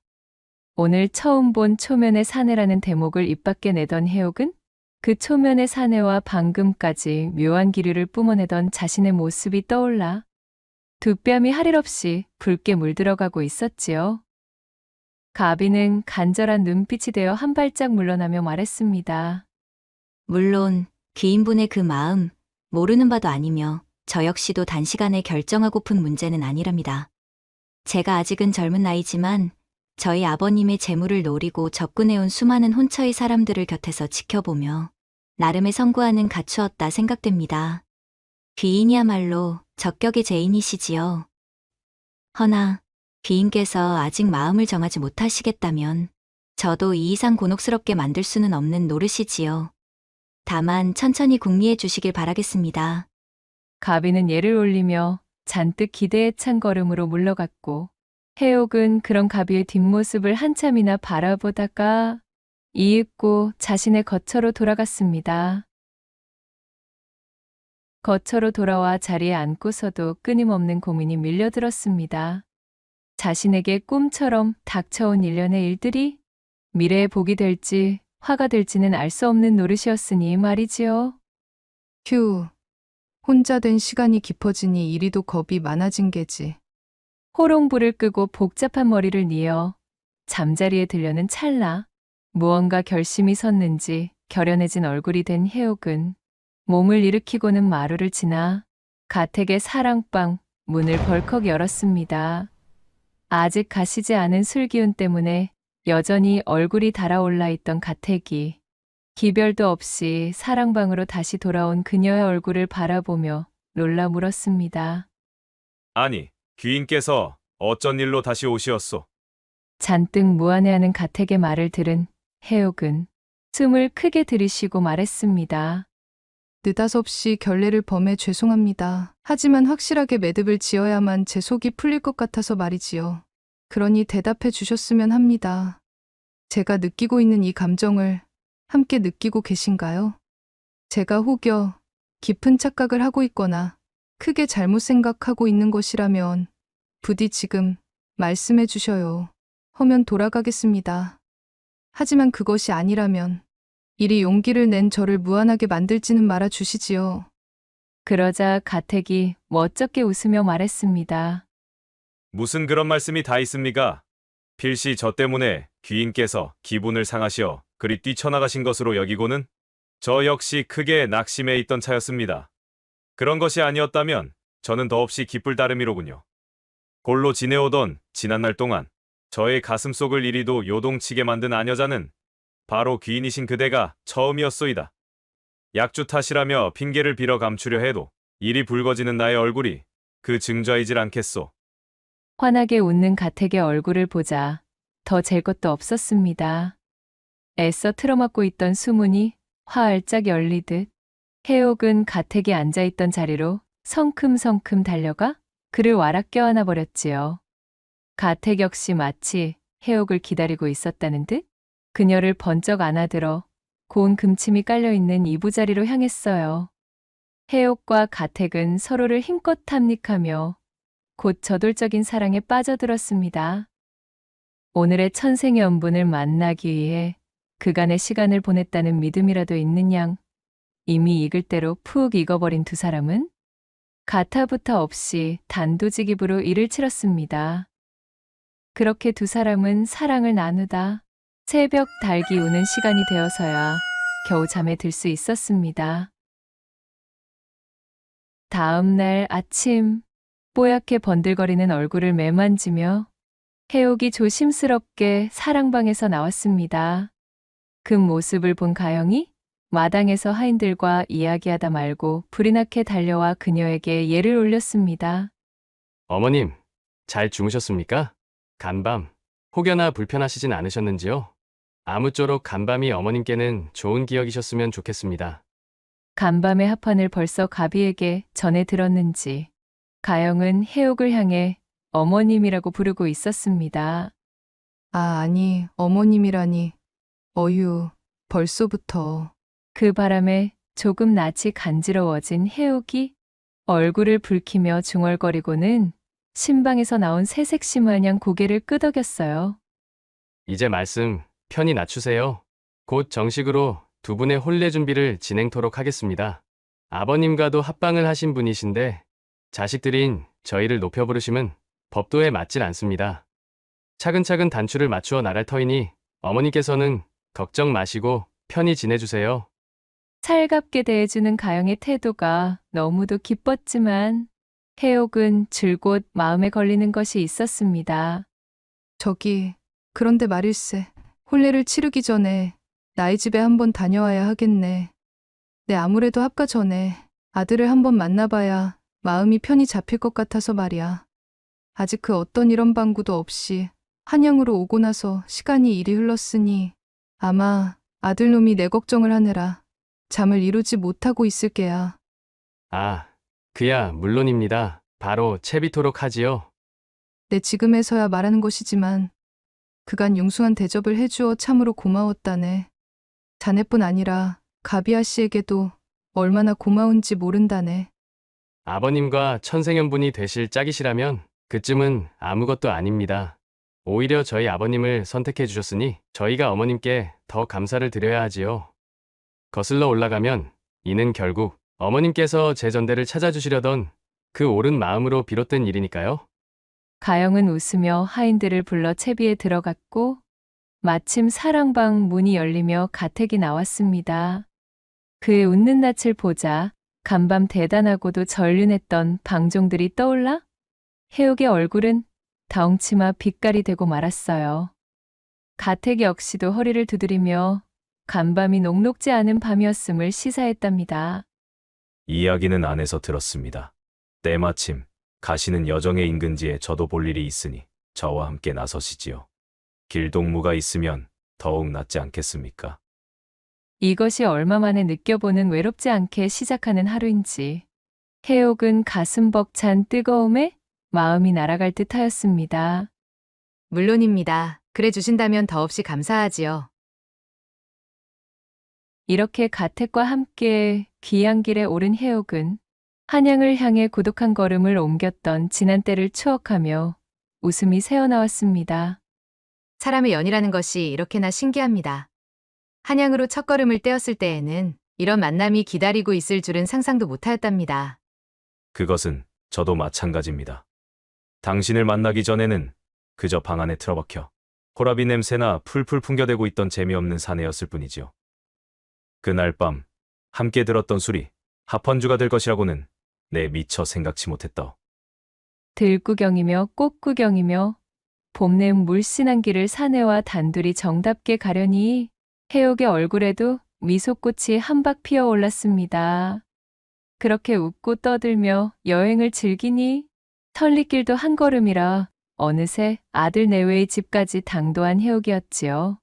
오늘 처음 본 초면의 사내라는 대목을 입 밖에 내던 해옥은 그 초면의 사내와 방금까지 묘한 기류를 뿜어내던 자신의 모습이 떠올라 두 뺨이 할 일 없이 붉게 물들어가고 있었지요. 가비는 간절한 눈빛이 되어 한 발짝 물러나며 말했습니다. 물론 귀인분의 그 마음 모르는 바도 아니며 저 역시도 단시간에 결정하고픈 문제는 아니랍니다. 제가 아직은 젊은 나이지만 저희 아버님의 재물을 노리고 접근해온 수많은 혼처의 사람들을 곁에서 지켜보며 나름의 성구하는 갖추었다 생각됩니다. 귀인이야말로 적격의 죄인이시지요. 허나 귀인께서 아직 마음을 정하지 못하시겠다면 저도 이 이상 곤혹스럽게 만들 수는 없는 노릇이지요. 다만 천천히 궁리해 주시길 바라겠습니다. 가비는 예를 올리며 잔뜩 기대에 찬 걸음으로 물러갔고 해옥은 그런 가비의 뒷모습을 한참이나 바라보다가 이윽고 자신의 거처로 돌아갔습니다. 거처로 돌아와 자리에 앉고서도 끊임없는 고민이 밀려들었습니다. 자신에게 꿈처럼 닥쳐온 일련의 일들이 미래에 복이 될지 화가 될지는 알 수 없는 노릇이었으니 말이지요. 휴, 혼자 된 시간이 깊어지니 이리도 겁이 많아진 게지. 호롱불을 끄고 복잡한 머리를 뉘어 잠자리에 들려는 찰나 무언가 결심이 섰는지 결연해진 얼굴이 된 해옥은 몸을 일으키고는 마루를 지나 가택의 사랑방 문을 벌컥 열었습니다. 아직 가시지 않은 술기운 때문에 여전히 얼굴이 달아올라 있던 가택이 기별도 없이 사랑방으로 다시 돌아온 그녀의 얼굴을 바라보며 놀라 물었습니다. 아니, 귀인께서 어쩐 일로 다시 오시었소? 잔뜩 무안해하는 가택의 말을 들은 해옥은 숨을 크게 들이쉬고 말했습니다. 느닷없이 결례를 범해 죄송합니다. 하지만 확실하게 매듭을 지어야만 제 속이 풀릴 것 같아서 말이지요. 그러니 대답해 주셨으면 합니다. 제가 느끼고 있는 이 감정을 함께 느끼고 계신가요? 제가 혹여 깊은 착각을 하고 있거나 크게 잘못 생각하고 있는 것이라면 부디 지금 말씀해 주셔요. 허면 돌아가겠습니다. 하지만 그것이 아니라면 이리 용기를 낸 저를 무안하게 만들지는 말아 주시지요. 그러자 가택이 멋쩍게 웃으며 말했습니다. 무슨 그런 말씀이 다 있습니까? 필시 저 때문에 귀인께서 기분을 상하시어 그리 뛰쳐나가신 것으로 여기고는 저 역시 크게 낙심해 있던 차였습니다. 그런 것이 아니었다면 저는 더없이 기쁠 따름이로군요. 골로 지내오던 지난날 동안 저의 가슴속을 이리도 요동치게 만든 아녀자는 바로 귀인이신 그대가 처음이었소이다. 약주 탓이라며 핑계를 빌어 감추려 해도 이리 붉어지는 나의 얼굴이 그 증좌이질 않겠소. 환하게 웃는 가택의 얼굴을 보자 더 잴 것도 없었습니다. 애써 틀어막고 있던 수문이 화알짝 열리듯 해옥은 가택이 앉아있던 자리로 성큼성큼 달려가 그를 와락 껴안아 버렸지요. 가택 역시 마치 해옥을 기다리고 있었다는 듯 그녀를 번쩍 안아들어 고운 금침이 깔려있는 이부자리로 향했어요. 해옥과 가택은 서로를 힘껏 탐닉하며 곧 저돌적인 사랑에 빠져들었습니다. 오늘의 천생연분을 만나기 위해 그간의 시간을 보냈다는 믿음이라도 있는 양 이미 익을 대로 푹 익어버린 두 사람은 가타부타 없이 단도직입으로 일을 치렀습니다. 그렇게 두 사람은 사랑을 나누다 새벽 달기 우는 시간이 되어서야 겨우 잠에 들 수 있었습니다. 다음 날 아침 뽀얗게 번들거리는 얼굴을 매만지며 해옥이 조심스럽게 사랑방에서 나왔습니다. 그 모습을 본 가영이 마당에서 하인들과 이야기하다 말고 불이 나게 달려와 그녀에게 예를 올렸습니다. 어머님, 잘 주무셨습니까? 간밤, 혹여나 불편하시진 않으셨는지요? 아무쪼록 간밤이 어머님께는 좋은 기억이셨으면 좋겠습니다. 간밤의 합판을 벌써 가비에게 전해 들었는지 가영은 해옥을 향해 어머님이라고 부르고 있었습니다. 아, 아니, 어머님이라니. 어휴, 벌써부터. 그 바람에 조금 낯이 간지러워진 해옥이 얼굴을 붉히며 중얼거리고는 신방에서 나온 새색시 마냥 고개를 끄덕였어요. 이제 말씀 편히 낮추세요. 곧 정식으로 두 분의 혼례 준비를 진행토록 하겠습니다. 아버님과도 합방을 하신 분이신데 자식들인 저희를 높여 부르심은 법도에 맞질 않습니다. 차근차근 단추를 맞추어 나갈 터이니 어머니께서는 걱정 마시고 편히 지내주세요. 살갑게 대해주는 가영의 태도가 너무도 기뻤지만 해옥은 줄곧 마음에 걸리는 것이 있었습니다. 저기, 그런데 말일세. 혼례를 치르기 전에 나의 집에 한번 다녀와야 하겠네. 내 아무래도 합가 전에 아들을 한번 만나봐야 마음이 편히 잡힐 것 같아서 말이야. 아직 그 어떤 이런 방구도 없이 한양으로 오고 나서 시간이 이리 흘렀으니 아마 아들놈이 내 걱정을 하느라 잠을 이루지 못하고 있을 게야. 아, 그야 물론입니다. 바로 채비토록 하지요. 내 지금에서야 말하는 것이지만 그간 융숭한 대접을 해주어 참으로 고마웠다네. 자네뿐 아니라 가비아 씨에게도 얼마나 고마운지 모른다네. 아버님과 천생연분이 되실 짝이시라면 그쯤은 아무것도 아닙니다. 오히려 저희 아버님을 선택해 주셨으니 저희가 어머님께 더 감사를 드려야 하지요. 거슬러 올라가면 이는 결국 어머님께서 제 전대를 찾아주시려던 그 옳은 마음으로 비롯된 일이니까요. 가영은 웃으며 하인들을 불러 채비에 들어갔고 마침 사랑방 문이 열리며 가택이 나왔습니다. 그의 웃는 낯을 보자 간밤 대단하고도 전륜했던 방종들이 떠올라 해옥의 얼굴은 다홍치마 빛깔이 되고 말았어요. 가택 역시도 허리를 두드리며 간밤이 녹록지 않은 밤이었음을 시사했답니다. 이야기는 안에서 들었습니다. 때마침 가시는 여정의 인근지에 저도 볼 일이 있으니 저와 함께 나서시지요. 길동무가 있으면 더욱 낫지 않겠습니까? 이것이 얼마 만에 느껴보는 외롭지 않게 시작하는 하루인지 해옥은 가슴 벅찬 뜨거움에 마음이 날아갈 듯 하였습니다. 물론입니다. 그래 주신다면 더없이 감사하지요. 이렇게 가택과 함께 귀한 길에 오른 해옥은 한양을 향해 고독한 걸음을 옮겼던 지난 때를 추억하며 웃음이 새어나왔습니다. 사람의 연이라는 것이 이렇게나 신기합니다. 한양으로 첫걸음을 떼었을 때에는 이런 만남이 기다리고 있을 줄은 상상도 못하였답니다. 그것은 저도 마찬가지입니다. 당신을 만나기 전에는 그저 방 안에 틀어박혀 호라비 냄새나 풀풀 풍겨대고 있던 재미없는 사내였을 뿐이지요. 그날 밤 함께 들었던 술이 합헌주가 될 것이라고는 내 미처 생각치 못했다. 들구경이며 꽃구경이며 봄내음 물씬한 길을 사내와 단둘이 정답게 가려니 해옥의 얼굴에도 미소꽃이 한박 피어 올랐습니다. 그렇게 웃고 떠들며 여행을 즐기니 천리길도 한 걸음이라 어느새 아들 내외의 집까지 당도한 해옥이었지요.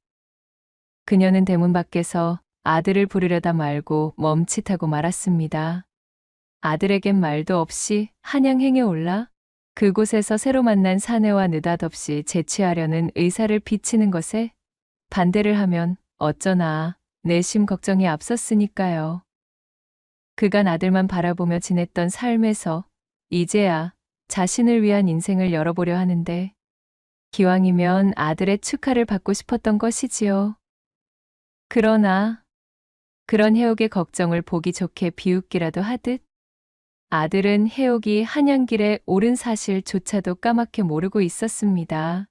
그녀는 대문 밖에서 아들을 부르려다 말고 멈칫하고 말았습니다. 아들에겐 말도 없이 한양행에 올라 그곳에서 새로 만난 사내와 느닷없이 재취하려는 의사를 비치는 것에 반대를 하면 어쩌나 내심 걱정이 앞섰으니까요. 그간 아들만 바라보며 지냈던 삶에서 이제야 자신을 위한 인생을 열어보려 하는데 기왕이면 아들의 축하를 받고 싶었던 것이지요. 그러나 그런 해옥의 걱정을 보기 좋게 비웃기라도 하듯 아들은 해옥이 한양길에 오른 사실조차도 까맣게 모르고 있었습니다.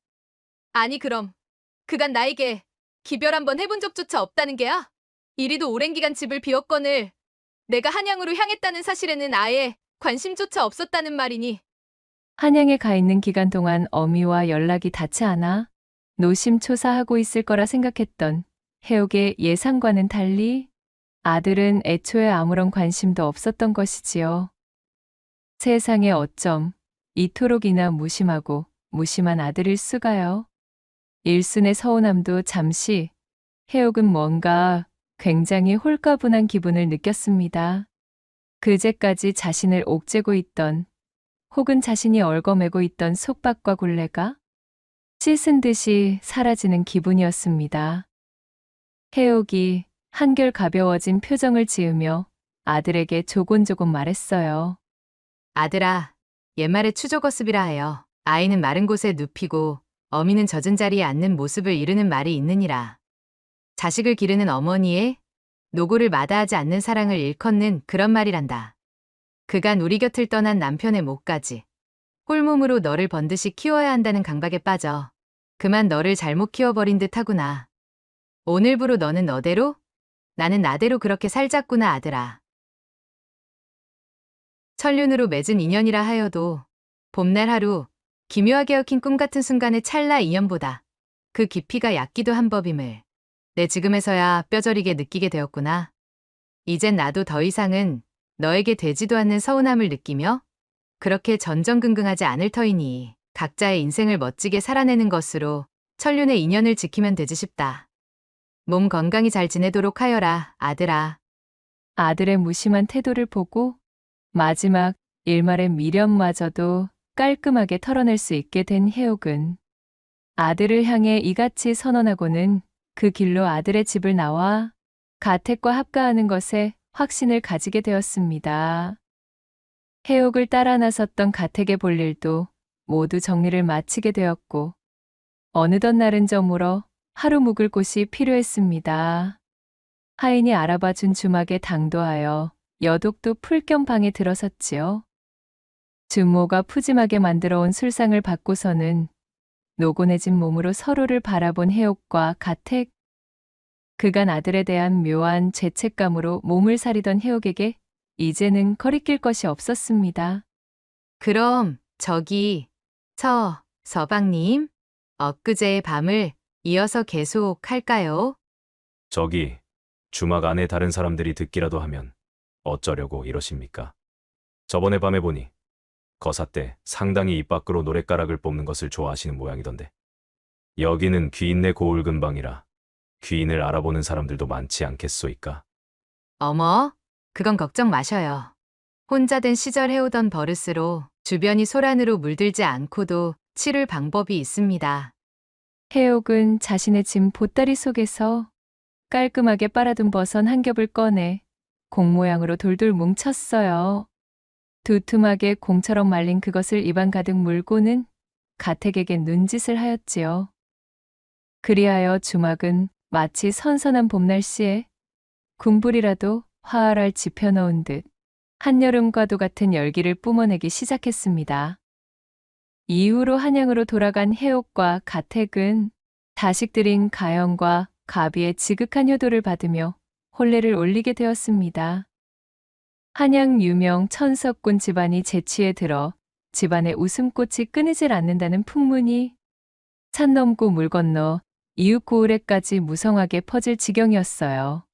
아니 그럼 그간 나에게 기별 한번 해본 적조차 없다는 게야? 이리도 오랜 기간 집을 비웠거늘 내가 한양으로 향했다는 사실에는 아예 관심조차 없었다는 말이니. 한양에 가 있는 기간 동안 어미와 연락이 닿지 않아 노심초사하고 있을 거라 생각했던 해옥의 예상과는 달리 아들은 애초에 아무런 관심도 없었던 것이지요. 세상에 어쩜 이토록이나 무심하고 무심한 아들일 수가요. 일순의 서운함도 잠시, 해옥은 뭔가 굉장히 홀가분한 기분을 느꼈습니다. 그제까지 자신을 옥죄고 있던, 혹은 자신이 얽어매고 있던 속박과 굴레가 씻은 듯이 사라지는 기분이었습니다. 해옥이 한결 가벼워진 표정을 지으며 아들에게 조곤조곤 말했어요. 아들아, 옛말에 추조거습이라 하여 아이는 마른 곳에 눕히고 어미는 젖은 자리에 앉는 모습을 이르는 말이 있느니라. 자식을 기르는 어머니의 노고를 마다하지 않는 사랑을 일컫는 그런 말이란다. 그간 우리 곁을 떠난 남편의 몫까지 홀몸으로 너를 번듯이 키워야 한다는 강박에 빠져 그만 너를 잘못 키워버린 듯 하구나. 오늘부로 너는 너대로, 나는 나대로 그렇게 살자꾸나 아들아. 천륜으로 맺은 인연이라 하여도 봄날 하루 기묘하게 얽힌 꿈 같은 순간의 찰나 인연보다 그 깊이가 얕기도 한 법임을 내 지금에서야 뼈저리게 느끼게 되었구나. 이젠 나도 더 이상은 너에게 되지도 않는 서운함을 느끼며 그렇게 전전긍긍하지 않을 터이니 각자의 인생을 멋지게 살아내는 것으로 천륜의 인연을 지키면 되지 싶다. 몸 건강히 잘 지내도록 하여라, 아들아. 아들의 무심한 태도를 보고 마지막 일말의 미련마저도 깔끔하게 털어낼 수 있게 된 해옥은 아들을 향해 이같이 선언하고는 그 길로 아들의 집을 나와 가택과 합가하는 것에 확신을 가지게 되었습니다. 해옥을 따라 나섰던 가택의 볼일도 모두 정리를 마치게 되었고 어느덧 날은 저물어 하루 묵을 곳이 필요했습니다. 하인이 알아봐준 주막에 당도하여 여독도 풀 겸 방에 들어섰지요. 주모가 푸짐하게 만들어 온 술상을 받고서는 노곤해진 몸으로 서로를 바라본 해옥과 가택. 그간 아들에 대한 묘한 죄책감으로 몸을 사리던 해옥에게 이제는 거리낄 것이 없었습니다. 그럼 저기 서방님, 엊그제의 밤을 이어서 계속할까요? 저기 주막 안에 다른 사람들이 듣기라도 하면 어쩌려고 이러십니까? 저번에 밤에 보니 거사 때 상당히 입 밖으로 노랫가락을 뽑는 것을 좋아하시는 모양이던데. 여기는 귀인네 고을 근방이라 귀인을 알아보는 사람들도 많지 않겠소이까? 어머, 그건 걱정 마셔요. 혼자 된 시절 해오던 버릇으로 주변이 소란으로 물들지 않고도 치를 방법이 있습니다. 해옥은 자신의 짐 보따리 속에서 깔끔하게 빨아둔 버선 한 겹을 꺼내 공 모양으로 돌돌 뭉쳤어요. 두툼하게 공처럼 말린 그것을 입안 가득 물고는 가택에게 눈짓을 하였지요. 그리하여 주막은 마치 선선한 봄날씨에 군불이라도 화활할 지펴넣은 듯 한여름과도 같은 열기를 뿜어내기 시작했습니다. 이후로 한양으로 돌아간 해옥과 가택은 자식들인 가영과 가비의 지극한 효도를 받으며 혼례를 올리게 되었습니다. 한양 유명 천석군 집안이 재취에 들어 집안의 웃음꽃이 끊이질 않는다는 풍문이 산 넘고 물 건너 이웃 고을에까지 무성하게 퍼질 지경이었어요.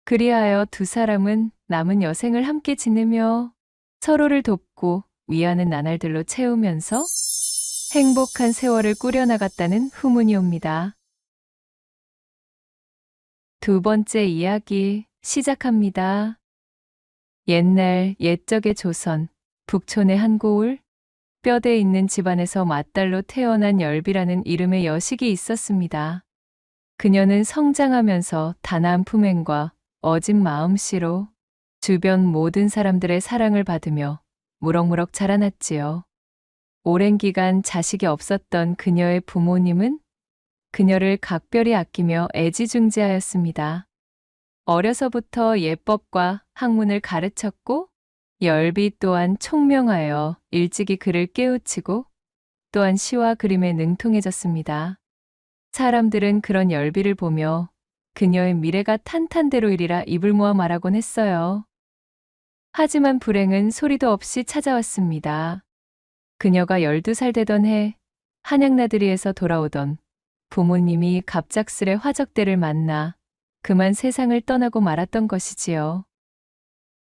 그리하여 두 사람은 남은 여생을 함께 지내며 서로를 돕고 위하는 나날들로 채우면서 행복한 세월을 꾸려나갔다는 후문이 옵니다. 두 번째 이야기 시작합니다. 옛날 옛적의 조선 북촌의 한 고을 뼈대 있는 집안에서 맏딸로 태어난 열비라는 이름의 여식이 있었습니다. 그녀는 성장하면서 단아한 품행과 어진 마음씨로 주변 모든 사람들의 사랑을 받으며 무럭무럭 자라났지요. 오랜 기간 자식이 없었던 그녀의 부모님은 그녀를 각별히 아끼며 애지중지하였습니다. 어려서부터 예법과 학문을 가르쳤고 열비 또한 총명하여 일찍이 그를 깨우치고 또한 시와 그림에 능통해졌습니다. 사람들은 그런 열비를 보며 그녀의 미래가 탄탄대로이리라 입을 모아 말하곤 했어요. 하지만 불행은 소리도 없이 찾아왔습니다. 그녀가 12살 되던 해 한양나들이에서 돌아오던 부모님이 갑작스레 화적대를 만나 그만 세상을 떠나고 말았던 것이지요.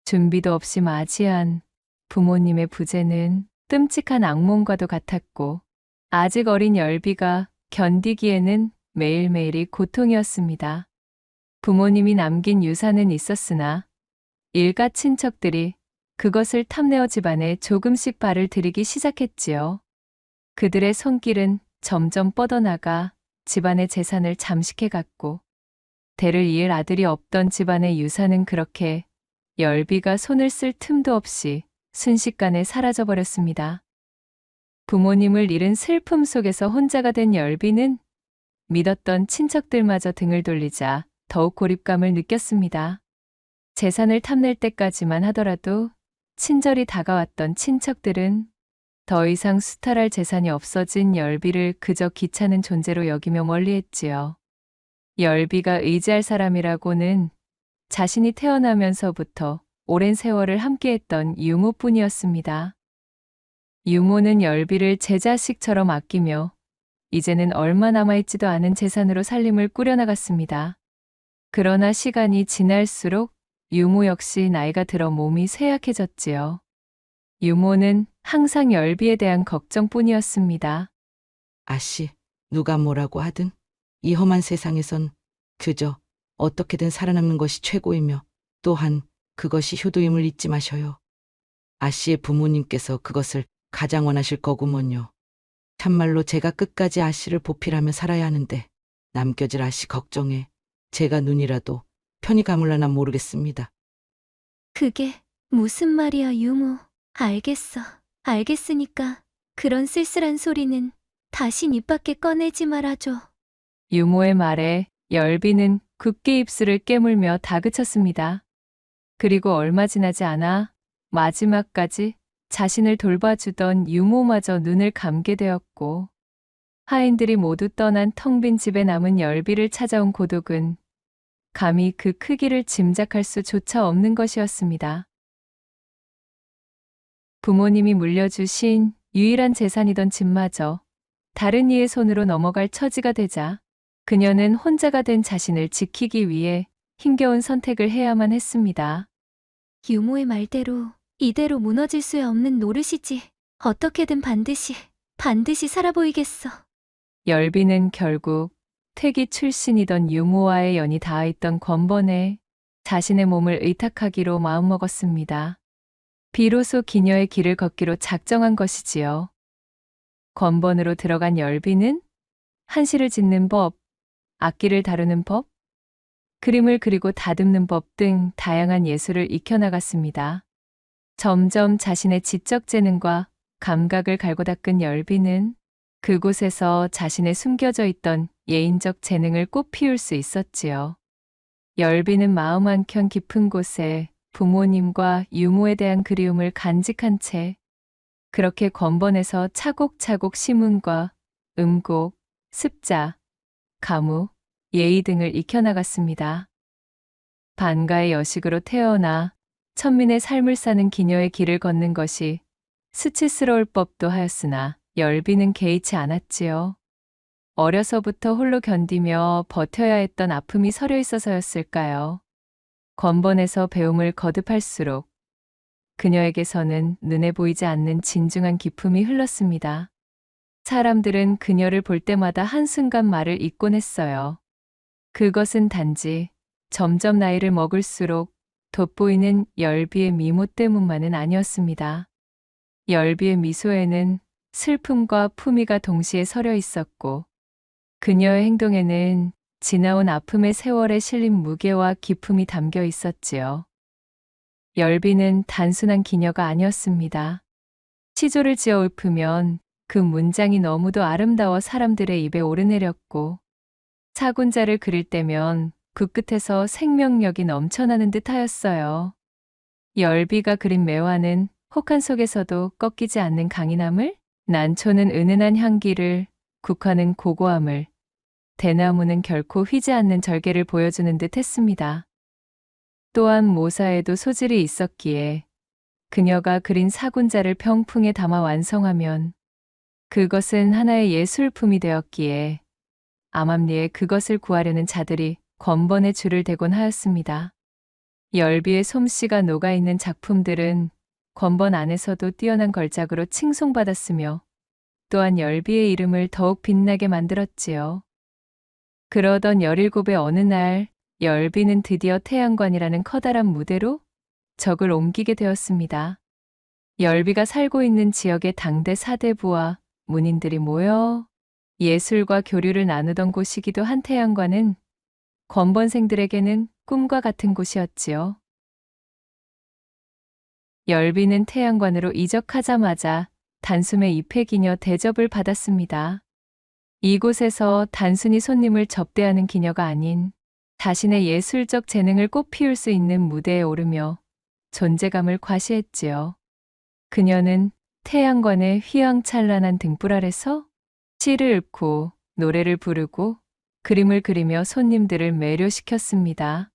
준비도 없이 맞이한 부모님의 부재는 끔찍한 악몽과도 같았고, 아직 어린 열비가 견디기에는 매일매일이 고통이었습니다. 부모님이 남긴 유산은 있었으나 일가 친척들이 그것을 탐내어 집안에 조금씩 발을 들이기 시작했지요. 그들의 손길은 점점 뻗어나가 집안의 재산을 잠식해갔고, 대를 이을 아들이 없던 집안의 유산은 그렇게 열비가 손을 쓸 틈도 없이 순식간에 사라져버렸습니다. 부모님을 잃은 슬픔 속에서 혼자가 된 열비는 믿었던 친척들마저 등을 돌리자 더욱 고립감을 느꼈습니다. 재산을 탐낼 때까지만 하더라도 친절히 다가왔던 친척들은 더 이상 수탈할 재산이 없어진 열비를 그저 귀찮은 존재로 여기며 멀리했지요. 열비가 의지할 사람이라고는 자신이 태어나면서부터 오랜 세월을 함께했던 유모뿐이었습니다. 유모는 열비를 제 자식처럼 아끼며 이제는 얼마 남아있지도 않은 재산으로 살림을 꾸려나갔습니다. 그러나 시간이 지날수록 유모 역시 나이가 들어 몸이 쇠약해졌지요. 유모는 항상 열비에 대한 걱정뿐이었습니다. 아씨, 누가 뭐라고 하든 이 험한 세상에선 그저 어떻게든 살아남는 것이 최고이며 또한 그것이 효도임을 잊지 마셔요. 아씨의 부모님께서 그것을 가장 원하실 거구먼요. 참말로 제가 끝까지 아씨를 보필하며 살아야 하는데 남겨질 아씨 걱정에 제가 눈이라도 편히 감을라나 모르겠습니다. 그게 무슨 말이야, 유모. 알겠어. 알겠으니까 그런 쓸쓸한 소리는 다시 입 밖에 꺼내지 말아줘. 유모의 말에 열비는 굳게 입술을 깨물며 다그쳤습니다. 그리고 얼마 지나지 않아 마지막까지 자신을 돌봐주던 유모마저 눈을 감게 되었고, 하인들이 모두 떠난 텅 빈 집에 남은 열비를 찾아온 고독은 감히 그 크기를 짐작할 수조차 없는 것이었습니다. 부모님이 물려주신 유일한 재산이던 집마저 다른 이의 손으로 넘어갈 처지가 되자 그녀는 혼자가 된 자신을 지키기 위해 힘겨운 선택을 해야만 했습니다. 유모의 말대로 이대로 무너질 수 없는 노릇이지. 어떻게든 반드시 살아보이겠어. 열비는 결국 퇴기 출신이던 유모와의 연이 닿아있던 권번에 자신의 몸을 의탁하기로 마음먹었습니다. 비로소 기녀의 길을 걷기로 작정한 것이지요. 권번으로 들어간 열비는 한시를 짓는 법, 악기를 다루는 법, 그림을 그리고 다듬는 법 등 다양한 예술을 익혀나갔습니다. 점점 자신의 지적 재능과 감각을 갈고 닦은 열비는 그곳에서 자신의 숨겨져 있던 예인적 재능을 꽃 피울 수 있었지요. 열비는 마음 한켠 깊은 곳에 부모님과 유모에 대한 그리움을 간직한 채 그렇게 권번에서 차곡차곡 시문과 음곡, 습자, 가무, 예의 등을 익혀나갔습니다. 반가의 여식으로 태어나 천민의 삶을 사는 기녀의 길을 걷는 것이 수치스러울 법도 하였으나 열비는 개의치 않았지요. 어려서부터 홀로 견디며 버텨야 했던 아픔이 서려 있어서였을까요? 권번에서 배움을 거듭할수록 그녀에게서는 눈에 보이지 않는 진중한 기품이 흘렀습니다. 사람들은 그녀를 볼 때마다 한순간 말을 잇곤 했어요. 그것은 단지 점점 나이를 먹을수록 돋보이는 열비의 미모 때문만은 아니었습니다. 열비의 미소에는 슬픔과 품위가 동시에 서려 있었고, 그녀의 행동에는 지나온 아픔의 세월에 실린 무게와 기품이 담겨 있었지요. 열비는 단순한 기녀가 아니었습니다. 시조를 지어 읊으면 그 문장이 너무도 아름다워 사람들의 입에 오르내렸고, 사군자를 그릴 때면 그 끝에서 생명력이 넘쳐나는 듯 하였어요. 열비가 그린 매화는 혹한 속에서도 꺾이지 않는 강인함을, 난초는 은은한 향기를, 국화는 고고함을, 대나무는 결코 휘지 않는 절개를 보여주는 듯 했습니다. 또한 모사에도 소질이 있었기에 그녀가 그린 사군자를 병풍에 담아 완성하면 그것은 하나의 예술품이 되었기에 암암리에 그것을 구하려는 자들이 건번에 줄을 대곤 하였습니다. 열비의 솜씨가 녹아있는 작품들은 건번 안에서도 뛰어난 걸작으로 칭송받았으며 또한 열비의 이름을 더욱 빛나게 만들었지요. 그러던 17의 어느 날 열비는 드디어 태양관이라는 커다란 무대로 적을 옮기게 되었습니다. 열비가 살고 있는 지역의 당대 사대부와 문인들이 모여 예술과 교류를 나누던 곳이기도 한 태양관은 건번생들에게는 꿈과 같은 곳이었지요. 열비는 태양관으로 이적하자마자 단숨에 입회기녀 대접을 받았습니다. 이곳에서 단순히 손님을 접대하는 기녀가 아닌 자신의 예술적 재능을 꽃피울 수 있는 무대에 오르며 존재감을 과시했지요. 그녀는 태양관의 휘황찬란한 등불 아래서 시를 읊고 노래를 부르고 그림을 그리며 손님들을 매료시켰습니다.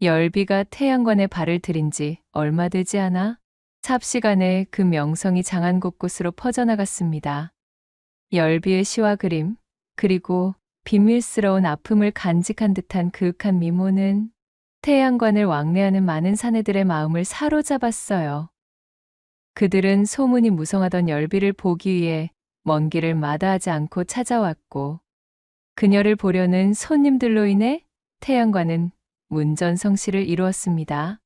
열비가 태양관에 발을 들인 지 얼마 되지 않아 삽시간에 그 명성이 장안 곳곳으로 퍼져나갔습니다. 열비의 시와 그림, 그리고 비밀스러운 아픔을 간직한 듯한 그윽한 미모는 태양관을 왕래하는 많은 사내들의 마음을 사로잡았어요. 그들은 소문이 무성하던 열비를 보기 위해 먼 길을 마다하지 않고 찾아왔고 그녀를 보려는 손님들로 인해 태양관은 문전성시를 이루었습니다.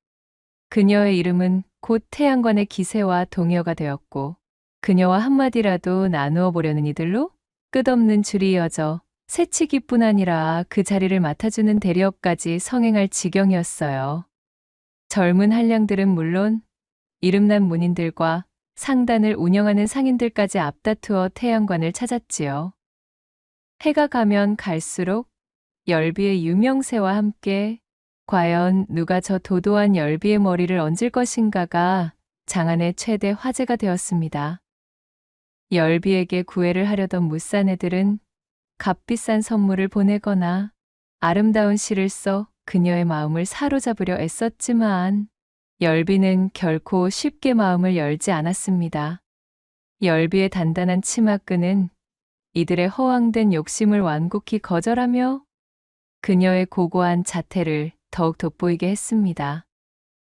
그녀의 이름은 곧 태양관의 기세와 동요가 되었고 그녀와 한마디라도 나누어 보려는 이들로 끝없는 줄이 이어져 새치기뿐 아니라 그 자리를 맡아주는 대리업까지 성행할 지경이었어요. 젊은 한량들은 물론 이름난 문인들과 상단을 운영하는 상인들까지 앞다투어 태양관을 찾았지요. 해가 가면 갈수록 열비의 유명세와 함께 과연 누가 저 도도한 열비의 머리를 얹을 것인가가 장안의 최대 화제가 되었습니다. 열비에게 구애를 하려던 무사내들은 값비싼 선물을 보내거나 아름다운 시를 써 그녀의 마음을 사로잡으려 애썼지만 열비는 결코 쉽게 마음을 열지 않았습니다. 열비의 단단한 치마끈은 이들의 허황된 욕심을 완곡히 거절하며 그녀의 고고한 자태를 더욱 돋보이게 했습니다.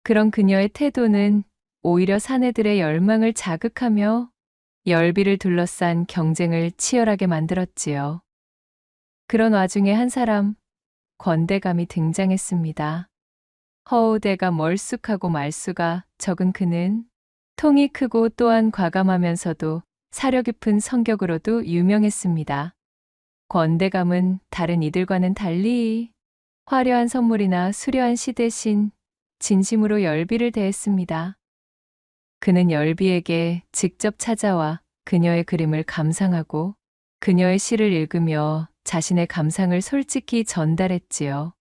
그런 그녀의 태도는 오히려 사내들의 열망을 자극하며 열비를 둘러싼 경쟁을 치열하게 만들었지요. 그런 와중에 한 사람, 권대감이 등장했습니다. 허우대가 멀쑥하고 말수가 적은 그는 통이 크고 또한 과감하면서도 사려 깊은 성격으로도 유명했습니다. 권대감은 다른 이들과는 달리 화려한 선물이나 수려한 시 대신 진심으로 열비를 대했습니다. 그는 열비에게 직접 찾아와 그녀의 그림을 감상하고 그녀의 시를 읽으며 자신의 감상을 솔직히 전달했지요.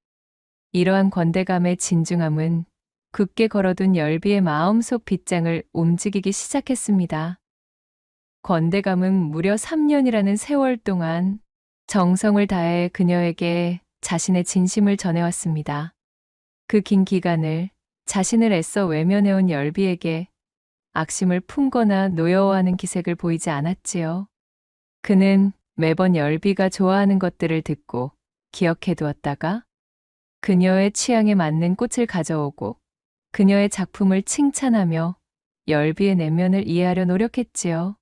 이러한 권대감의 진중함은 굳게 걸어둔 열비의 마음속 빗장을 움직이기 시작했습니다. 권대감은 무려 3년이라는 세월 동안 정성을 다해 그녀에게 자신의 진심을 전해왔습니다. 그 긴 기간을 자신을 애써 외면해온 열비에게 악심을 품거나 노여워하는 기색을 보이지 않았지요. 그는 매번 열비가 좋아하는 것들을 듣고 기억해두었다가 그녀의 취향에 맞는 꽃을 가져오고 그녀의 작품을 칭찬하며 열비의 내면을 이해하려 노력했지요.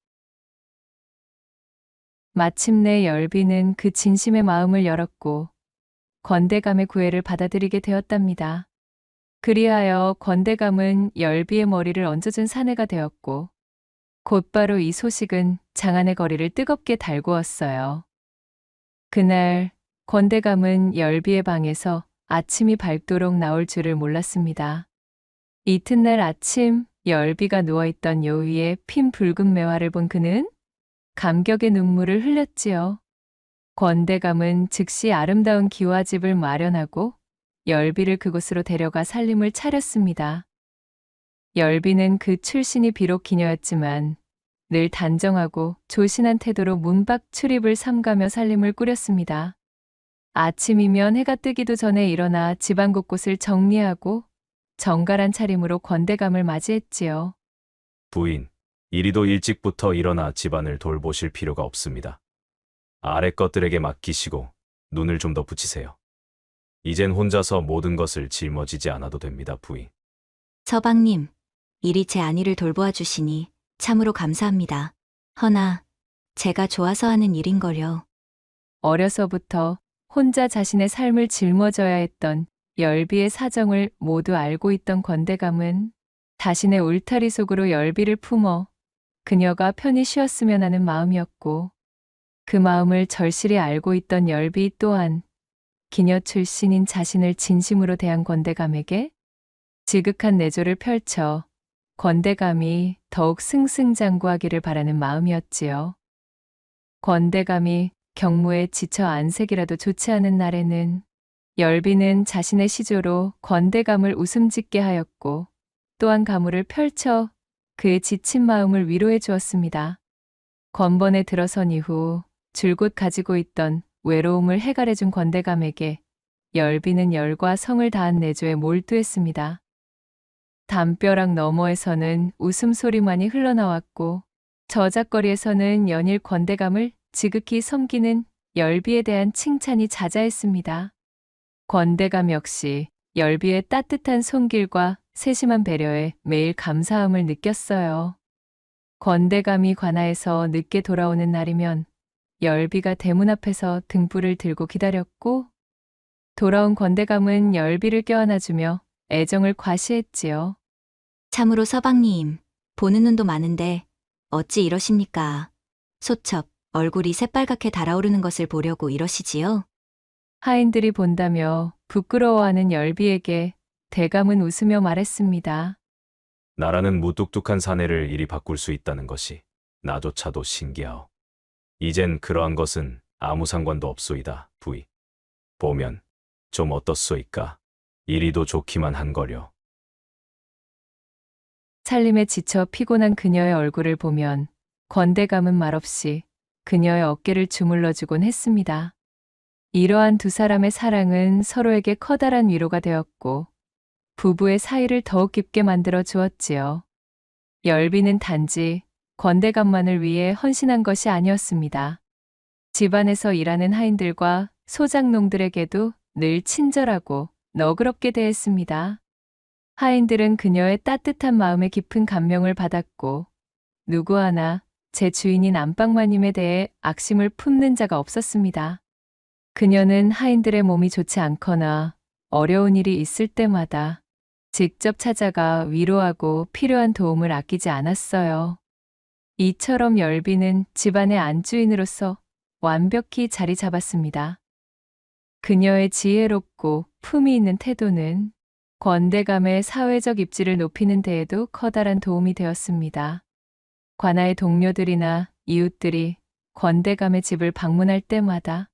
마침내 열비는 그 진심의 마음을 열었고 권대감의 구애를 받아들이게 되었답니다. 그리하여 권대감은 열비의 머리를 얹어준 사내가 되었고 곧바로 이 소식은 장안의 거리를 뜨겁게 달구었어요. 그날 권대감은 열비의 방에서 아침이 밝도록 나올 줄을 몰랐습니다. 이튿날 아침 열비가 누워있던 요위에 핀 붉은 매화를 본 그는 감격의 눈물을 흘렸지요. 권대감은 즉시 아름다운 기와집을 마련하고 열비를 그곳으로 데려가 살림을 차렸습니다. 열비는 그 출신이 비록 기녀였지만 늘 단정하고 조신한 태도로 문밖 출입을 삼가며 살림을 꾸렸습니다. 아침이면 해가 뜨기도 전에 일어나 집안 곳곳을 정리하고 정갈한 차림으로 권대감을 맞이했지요. 부인, 이리도 일찍부터 일어나 집안을 돌보실 필요가 없습니다. 아래 것들에게 맡기시고 눈을 좀 더 붙이세요. 이젠 혼자서 모든 것을 짊어지지 않아도 됩니다, 부인. 서방님, 일이 제 안위를 돌보아 주시니 참으로 감사합니다. 허나 제가 좋아서 하는 일인걸요. 어려서부터 혼자 자신의 삶을 짊어져야 했던 열비의 사정을 모두 알고 있던 권대감은 자신의 울타리 속으로 열비를 품어 그녀가 편히 쉬었으면 하는 마음이었고, 그 마음을 절실히 알고 있던 열비 또한 기녀 출신인 자신을 진심으로 대한 권대감에게 지극한 내조를 펼쳐 권대감이 더욱 승승장구하기를 바라는 마음이었지요. 권대감이 경무에 지쳐 안색이라도 좋지 않은 날에는 열비는 자신의 시조로 권대감을 웃음 짓게 하였고, 또한 가무를 펼쳐 그의 지친 마음을 위로해 주었습니다. 권번에 들어선 이후 줄곧 가지고 있던 외로움을 해갈해 준 권대감에게 열비는 열과 성을 다한 내조에 몰두했습니다. 담벼락 너머에서는 웃음소리만이 흘러나왔고, 저작거리에서는 연일 권대감을 지극히 섬기는 열비에 대한 칭찬이 자자했습니다. 권대감 역시 열비의 따뜻한 손길과 세심한 배려에 매일 감사함을 느꼈어요. 권대감이 관아에서 늦게 돌아오는 날이면 열비가 대문 앞에서 등불을 들고 기다렸고, 돌아온 권대감은 열비를 껴안아주며 애정을 과시했지요. 참으로 서방님, 보는 눈도 많은데 어찌 이러십니까? 소첩, 얼굴이 새빨갛게 달아오르는 것을 보려고 이러시지요? 하인들이 본다며 부끄러워하는 열비에게 대감은 웃으며 말했습니다. 나라는 무뚝뚝한 사내를 이리 바꿀 수 있다는 것이 나조차도 신기하오. 이젠 그러한 것은 아무 상관도 없소이다, 부이. 보면 좀 어떻소이까? 이리도 좋기만 한거려. 살림에 지쳐 피곤한 그녀의 얼굴을 보면 권대감은 말없이 그녀의 어깨를 주물러주곤 했습니다. 이러한 두 사람의 사랑은 서로에게 커다란 위로가 되었고, 부부의 사이를 더욱 깊게 만들어 주었지요. 열비는 단지 권대감만을 위해 헌신한 것이 아니었습니다. 집안에서 일하는 하인들과 소작농들에게도 늘 친절하고 너그럽게 대했습니다. 하인들은 그녀의 따뜻한 마음에 깊은 감명을 받았고, 누구 하나 제 주인인 안방마님에 대해 악심을 품는 자가 없었습니다. 그녀는 하인들의 몸이 좋지 않거나 어려운 일이 있을 때마다 직접 찾아가 위로하고 필요한 도움을 아끼지 않았어요. 이처럼 열비는 집안의 안주인으로서 완벽히 자리 잡았습니다. 그녀의 지혜롭고 품위 있는 태도는 권대감의 사회적 입지를 높이는 데에도 커다란 도움이 되었습니다. 관아의 동료들이나 이웃들이 권대감의 집을 방문할 때마다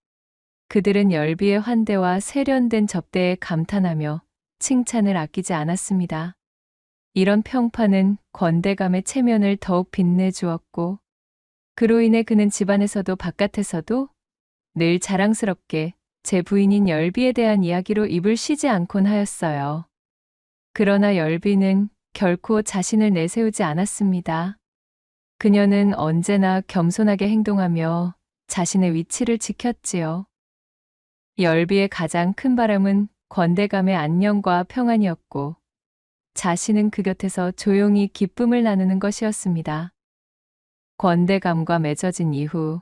그들은 열비의 환대와 세련된 접대에 감탄하며 칭찬을 아끼지 않았습니다. 이런 평판은 권대감의 체면을 더욱 빛내주었고, 그로 인해 그는 집안에서도 바깥에서도 늘 자랑스럽게 제 부인인 열비에 대한 이야기로 입을 쉬지 않곤 하였어요. 그러나 열비는 결코 자신을 내세우지 않았습니다. 그녀는 언제나 겸손하게 행동하며 자신의 위치를 지켰지요. 열비의 가장 큰 바람은 권대감의 안녕과 평안이었고, 자신은 그 곁에서 조용히 기쁨을 나누는 것이었습니다. 권대감과 맺어진 이후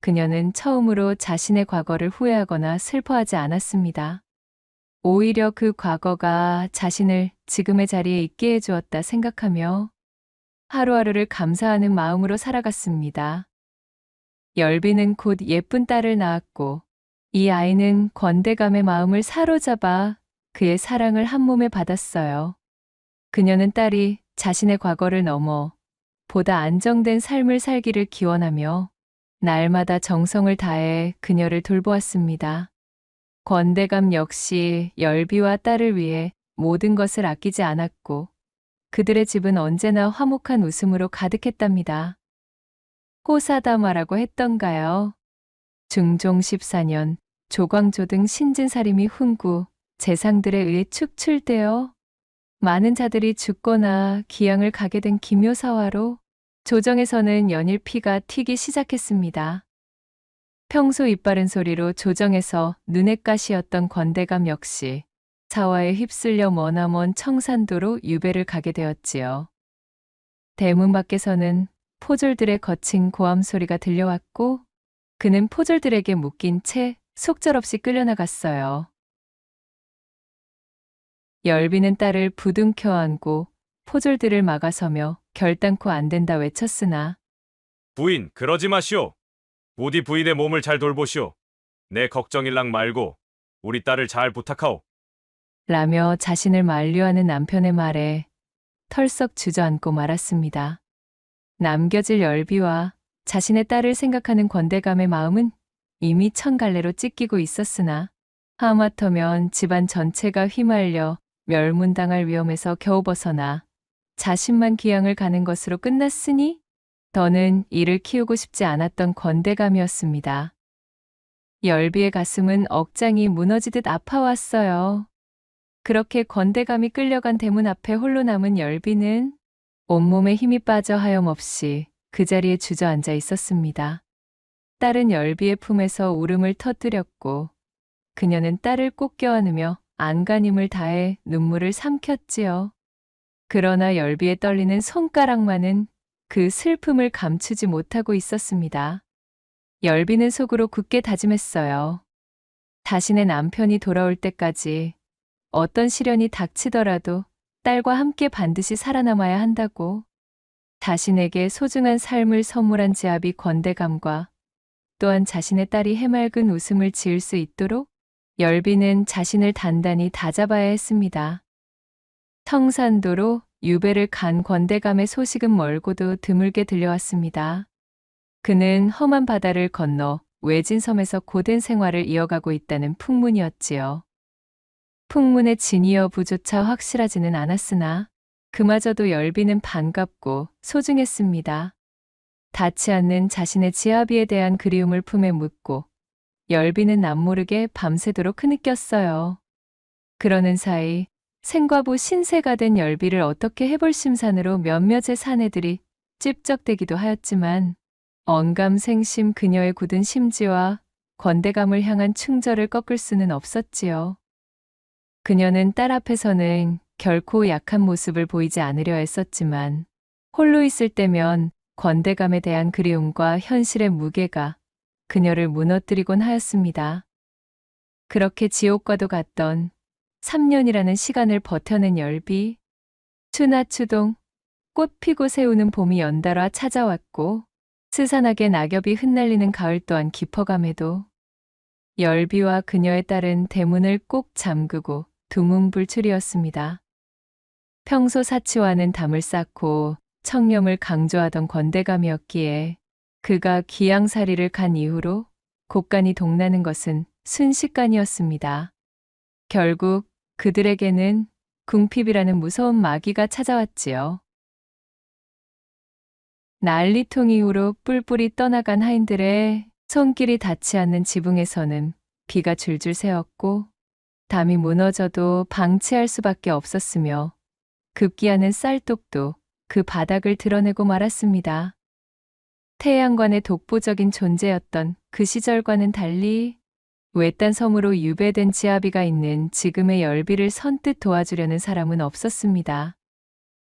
그녀는 처음으로 자신의 과거를 후회하거나 슬퍼하지 않았습니다. 오히려 그 과거가 자신을 지금의 자리에 있게 해주었다 생각하며 하루하루를 감사하는 마음으로 살아갔습니다. 열비는 곧 예쁜 딸을 낳았고, 이 아이는 권대감의 마음을 사로잡아 그의 사랑을 한몸에 받았어요. 그녀는 딸이 자신의 과거를 넘어 보다 안정된 삶을 살기를 기원하며 날마다 정성을 다해 그녀를 돌보았습니다. 권대감 역시 열비와 딸을 위해 모든 것을 아끼지 않았고, 그들의 집은 언제나 화목한 웃음으로 가득했답니다. 호사다마라고 했던가요? 중종 14년 조광조 등 신진사림이 훈구, 재상들에 의해 축출되어 많은 자들이 죽거나 기양을 가게 된 기묘사화로 조정에서는 연일 피가 튀기 시작했습니다. 평소 입바른 소리로 조정해서 눈엣 가시였던 권대감 역시 사화에 휩쓸려 머나먼 청산도로 유배를 가게 되었지요. 대문 밖에서는 포졸들의 거친 고함 소리가 들려왔고 그는 포졸들에게 묶인 채 속절없이 끌려나갔어요. 열비는 딸을 부둥켜 안고 포졸들을 막아서며 결단코 안 된다 외쳤으나 부인, 그러지 마시오. 부디 부인의 몸을 잘 돌보시오. 내 걱정일랑 말고 우리 딸을 잘 부탁하오. 라며 자신을 만류하는 남편의 말에 털썩 주저앉고 말았습니다. 남겨질 열비와 자신의 딸을 생각하는 권대감의 마음은 이미 천갈래로 찢기고 있었으나 하마터면 집안 전체가 휘말려 멸문당할 위험에서 겨우 벗어나 자신만 귀양을 가는 것으로 끝났으니 더는 이를 키우고 싶지 않았던 권대감이었습니다. 열비의 가슴은 억장이 무너지듯 아파왔어요. 그렇게 권대감이 끌려간 대문 앞에 홀로 남은 열비는 온몸에 힘이 빠져 하염없이 그 자리에 주저앉아 있었습니다. 딸은 열비의 품에서 울음을 터뜨렸고 그녀는 딸을 꼭 껴안으며 안간힘을 다해 눈물을 삼켰지요. 그러나 열비의 떨리는 손가락만은 그 슬픔을 감추지 못하고 있었습니다. 열비는 속으로 굳게 다짐했어요. 자신의 남편이 돌아올 때까지 어떤 시련이 닥치더라도 딸과 함께 반드시 살아남아야 한다고. 자신에게 소중한 삶을 선물한 지아비 권대감과 또한 자신의 딸이 해맑은 웃음을 지을 수 있도록 열비는 자신을 단단히 다잡아야 했습니다. 청산도로 유배를 간 권대감의 소식은 멀고도 드물게 들려왔습니다. 그는 험한 바다를 건너 외진섬에서 고된 생활을 이어가고 있다는 풍문이었지요. 풍문의 진위 여부조차 확실하지는 않았으나 그마저도 열비는 반갑고 소중했습니다. 닿지 않는 자신의 지아비에 대한 그리움을 품에 묻고 열비는 남모르게 밤새도록 흐느꼈어요. 그러는 사이 생과부 신세가 된 열비를 어떻게 해볼 심산으로 몇몇의 사내들이 찝적대기도 하였지만 언감생심 그녀의 굳은 심지와 권대감을 향한 충절을 꺾을 수는 없었지요. 그녀는 딸 앞에서는 결코 약한 모습을 보이지 않으려 했었지만 홀로 있을 때면 권대감에 대한 그리움과 현실의 무게가 그녀를 무너뜨리곤 하였습니다. 그렇게 지옥과도 같던 3년이라는 시간을 버텨낸 열비, 추나추동, 꽃 피고 새우는 봄이 연달아 찾아왔고 스산하게 낙엽이 흩날리는 가을 또한 깊어감에도 열비와 그녀의 딸은 대문을 꼭 잠그고 두문불출이었습니다. 평소 사치와는 담을 쌓고 청렴을 강조하던 권대감이었기에 그가 귀양살이를 간 이후로 곳간이 동나는 것은 순식간이었습니다. 결국 그들에게는 궁핍이라는 무서운 마귀가 찾아왔지요. 난리통 이후로 뿔뿔이 떠나간 하인들의 손길이 닿지 않는 지붕에서는 비가 줄줄 새었고 담이 무너져도 방치할 수밖에 없었으며 급기야는 쌀독도 그 바닥을 드러내고 말았습니다. 태양관의 독보적인 존재였던 그 시절과는 달리 외딴 섬으로 유배된 지아비가 있는 지금의 열비를 선뜻 도와주려는 사람은 없었습니다.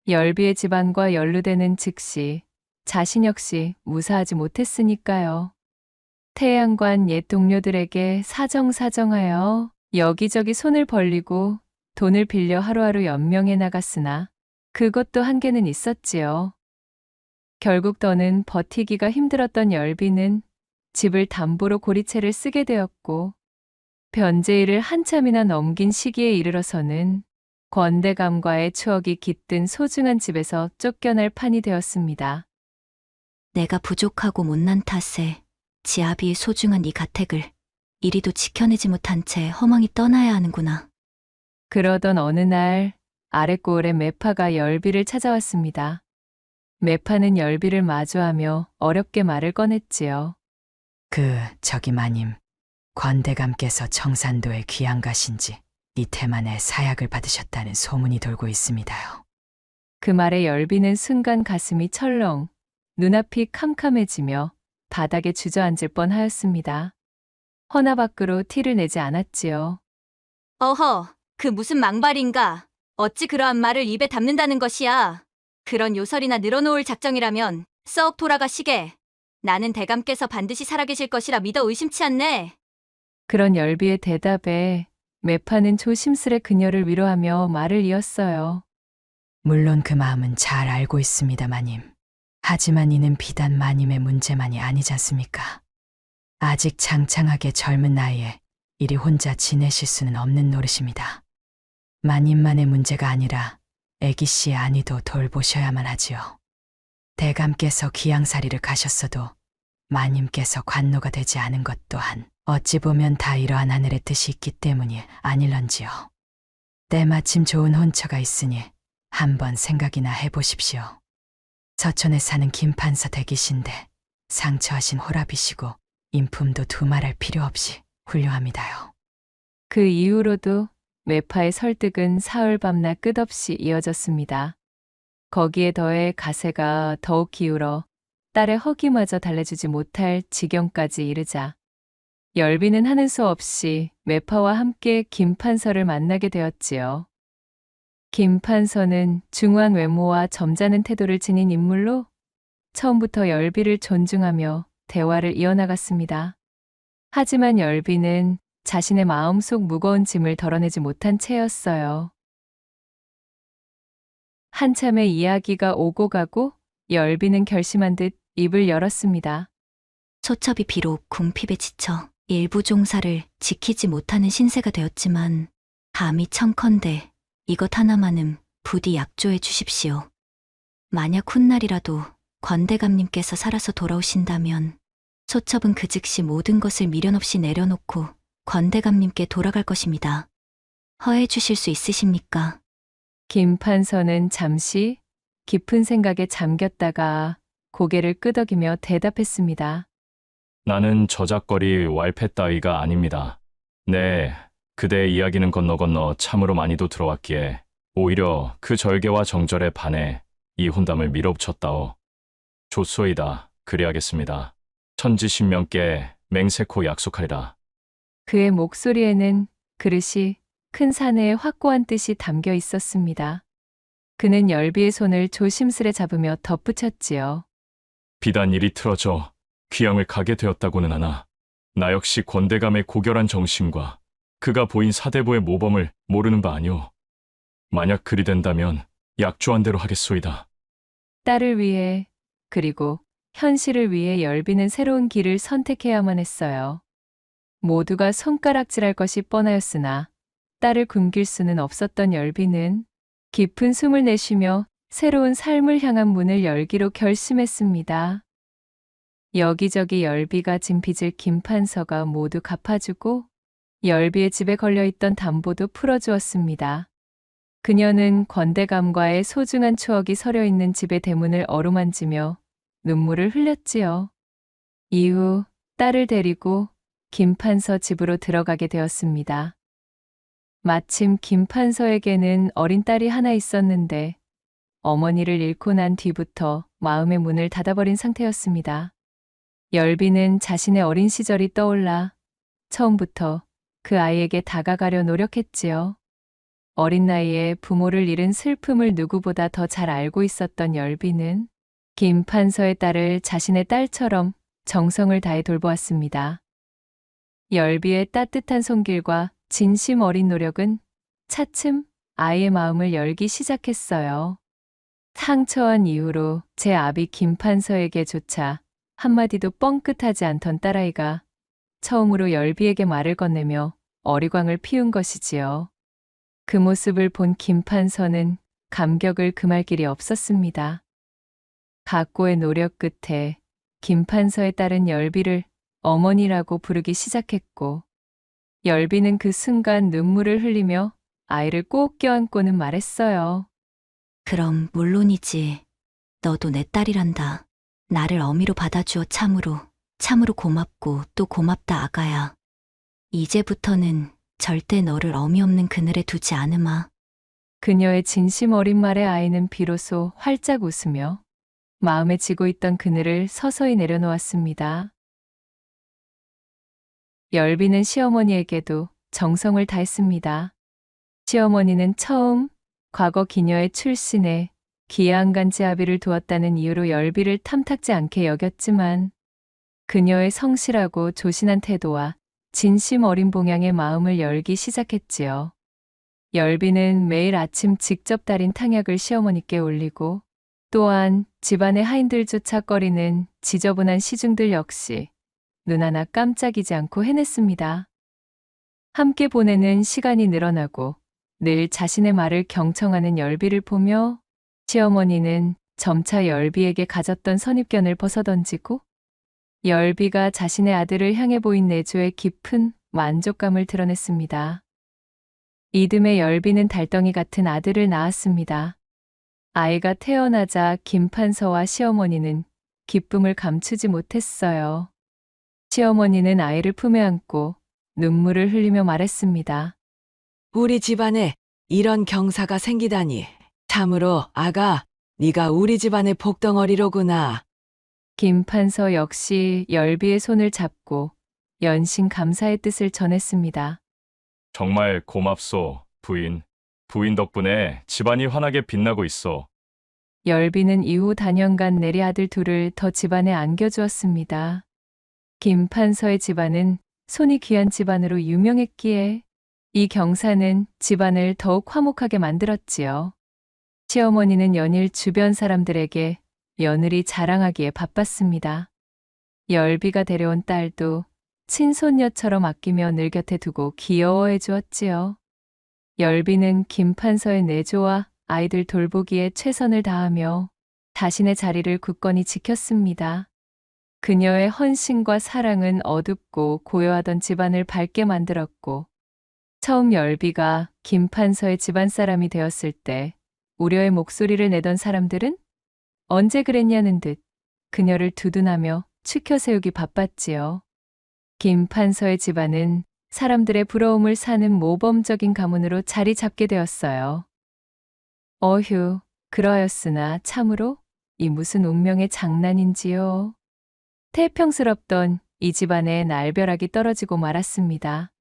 열비의 집안과 연루되는 즉시 자신 역시 무사하지 못했으니까요. 태양관 옛 동료들에게 사정사정하여 여기저기 손을 벌리고 돈을 빌려 하루하루 연명해 나갔으나 그것도 한계는 있었지요. 결국 더는 버티기가 힘들었던 열비는 집을 담보로 고리채를 쓰게 되었고 변제일을 한참이나 넘긴 시기에 이르러서는 권대감과의 추억이 깃든 소중한 집에서 쫓겨날 판이 되었습니다. 내가 부족하고 못난 탓에 지아비의 소중한 이 가택을 이리도 지켜내지 못한 채 허망히 떠나야 하는구나. 그러던 어느 날 아랫고을의 매파가 열비를 찾아왔습니다. 매파는 열비를 마주하며 어렵게 말을 꺼냈지요. 저기 마님, 권대감께서 청산도에 귀양 가신 지 이태 만에 사약을 받으셨다는 소문이 돌고 있습니다요. 그 말에 열비는 순간 가슴이 철렁, 눈앞이 캄캄해지며 바닥에 주저앉을 뻔하였습니다. 허나 밖으로 티를 내지 않았지요. 어허, 그 무슨 망발인가? 어찌 그러한 말을 입에 담는다는 것이야? 그런 요설이나 늘어놓을 작정이라면 썩 돌아가시게. 나는 대감께서 반드시 살아계실 것이라 믿어 의심치 않네. 그런 열비의 대답에 매파는 조심스레 그녀를 위로하며 말을 이었어요. 물론 그 마음은 잘 알고 있습니다, 마님. 하지만 이는 비단 마님의 문제만이 아니지 않습니까? 아직 장창하게 젊은 나이에 이리 혼자 지내실 수는 없는 노릇입니다. 마님만의 문제가 아니라 애기 씨의 안위도 돌보셔야만 하지요. 대감께서 기양살이를 가셨어도 마님께서 관노가 되지 않은 것 또한 어찌 보면 다 이러한 하늘의 뜻이 있기 때문이 아닐런지요. 때마침 좋은 혼처가 있으니 한번 생각이나 해보십시오. 서촌에 사는 김판서 대기신데 상처하신 호랍이시고 인품도 두말할 필요 없이 훌륭합니다요. 그 이후로도 매파의 설득은 사흘 밤낮 끝없이 이어졌습니다. 거기에 더해 가세가 더욱 기울어 딸의 허기마저 달래주지 못할 지경까지 이르자 열비는 하는 수 없이 매파와 함께 김판서를 만나게 되었지요. 김판서는 중후한 외모와 점잖은 태도를 지닌 인물로 처음부터 열비를 존중하며 대화를 이어나갔습니다. 하지만 열비는 자신의 마음속 무거운 짐을 덜어내지 못한 채였어요. 한참의 이야기가 오고 가고 열비는 결심한 듯 입을 열었습니다. 소첩이 비록 궁핍에 지쳐 일부 종사를 지키지 못하는 신세가 되었지만 감히 청컨대 이것 하나만은 부디 약조해 주십시오. 만약 훗날이라도 권대감님께서 살아서 돌아오신다면 소첩은 그 즉시 모든 것을 미련 없이 내려놓고 권대감님께 돌아갈 것입니다. 허해 주실 수 있으십니까? 김판서는 잠시 깊은 생각에 잠겼다가 고개를 끄덕이며 대답했습니다. 나는 저작거리 왈패 따위가 아닙니다. 네, 그대의 이야기는 건너 참으로 많이도 들어왔기에 오히려 그 절개와 정절에 반해 이 혼담을 밀어붙였다오. 좋소이다. 그리하겠습니다. 천지신명께 맹세코 약속하리라. 그의 목소리에는 그릇이 큰 사내의 확고한 뜻이 담겨 있었습니다. 그는 열비의 손을 조심스레 잡으며 덧붙였지요. 비단 일이 틀어져 귀양을 가게 되었다고는 하나 나 역시 권대감의 고결한 정신과 그가 보인 사대부의 모범을 모르는 바 아니오. 만약 그리 된다면 약조한 대로 하겠소이다. 딸을 위해 그리고 현실을 위해 열비는 새로운 길을 선택해야만 했어요. 모두가 손가락질할 것이 뻔하였으나 딸을 굶길 수는 없었던 열비는 깊은 숨을 내쉬며 새로운 삶을 향한 문을 열기로 결심했습니다. 여기저기 열비가 진 빚을 김판서가 모두 갚아주고 열비의 집에 걸려있던 담보도 풀어주었습니다. 그녀는 권대감과의 소중한 추억이 서려있는 집의 대문을 어루만지며 눈물을 흘렸지요. 이후 딸을 데리고 김판서 집으로 들어가게 되었습니다. 마침 김판서에게는 어린 딸이 하나 있었는데 어머니를 잃고 난 뒤부터 마음의 문을 닫아버린 상태였습니다. 열비는 자신의 어린 시절이 떠올라 처음부터 그 아이에게 다가가려 노력했지요. 어린 나이에 부모를 잃은 슬픔을 누구보다 더 잘 알고 있었던 열비는 김판서의 딸을 자신의 딸처럼 정성을 다해 돌보았습니다. 열비의 따뜻한 손길과 진심 어린 노력은 차츰 아이의 마음을 열기 시작했어요. 상처한 이후로 제 아비 김판서에게조차 한마디도 뻥끗하지 않던 딸아이가 처음으로 열비에게 말을 건네며 어리광을 피운 것이지요. 그 모습을 본 김판서는 감격을 금할 길이 없었습니다. 각고의 노력 끝에 김판서의 딸은 열비를 어머니라고 부르기 시작했고 열비는 그 순간 눈물을 흘리며 아이를 꼭 껴안고는 말했어요. 그럼 물론이지. 너도 내 딸이란다. 나를 어미로 받아주어 참으로 고맙고 또 고맙다 아가야. 이제부터는 절대 너를 어미 없는 그늘에 두지 않으마. 그녀의 진심 어린 말에 아이는 비로소 활짝 웃으며 마음에 지고 있던 그늘을 서서히 내려놓았습니다. 열비는 시어머니에게도 정성을 다했습니다. 시어머니는 처음 과거 기녀의 출신에 기양간지 아비를 두었다는 이유로 열비를 탐탁지 않게 여겼지만 그녀의 성실하고 조신한 태도와 진심 어린 봉양의 마음을 열기 시작했지요. 열비는 매일 아침 직접 달인 탕약을 시어머니께 올리고 또한 집안의 하인들조차 꺼리는 지저분한 시중들 역시 눈 하나 깜짝이지 않고 해냈습니다. 함께 보내는 시간이 늘어나고 늘 자신의 말을 경청하는 열비를 보며 시어머니는 점차 열비에게 가졌던 선입견을 벗어던지고 열비가 자신의 아들을 향해 보인 내조의 깊은 만족감을 드러냈습니다. 이듬해 열비는 달덩이 같은 아들을 낳았습니다. 아이가 태어나자 김판서와 시어머니는 기쁨을 감추지 못했어요. 시어머니는 아이를 품에 안고 눈물을 흘리며 말했습니다. 우리 집안에 이런 경사가 생기다니. 참으로 아가, 네가 우리 집안의 복덩어리로구나. 김판서 역시 열비의 손을 잡고 연신 감사의 뜻을 전했습니다. 정말 고맙소, 부인. 부인 덕분에 집안이 환하게 빛나고 있어. 열비는 이후 단연간 내리 아들 둘을 더 집안에 안겨주었습니다. 김판서의 집안은 손이 귀한 집안으로 유명했기에 이 경사는 집안을 더욱 화목하게 만들었지요. 시어머니는 연일 주변 사람들에게 며느리 자랑하기에 바빴습니다. 열비가 데려온 딸도 친손녀처럼 아끼며 늘 곁에 두고 귀여워해 주었지요. 열비는 김판서의 내조와 아이들 돌보기에 최선을 다하며 자신의 자리를 굳건히 지켰습니다. 그녀의 헌신과 사랑은 어둡고 고요하던 집안을 밝게 만들었고 처음 열비가 김판서의 집안 사람이 되었을 때 우려의 목소리를 내던 사람들은 언제 그랬냐는 듯 그녀를 두둔하며 추켜 세우기 바빴지요. 김판서의 집안은 사람들의 부러움을 사는 모범적인 가문으로 자리 잡게 되었어요. 어휴, 그러하였으나 참으로 이 무슨 운명의 장난인지요. 태평스럽던 이 집안에 날벼락이 떨어지고 말았습니다.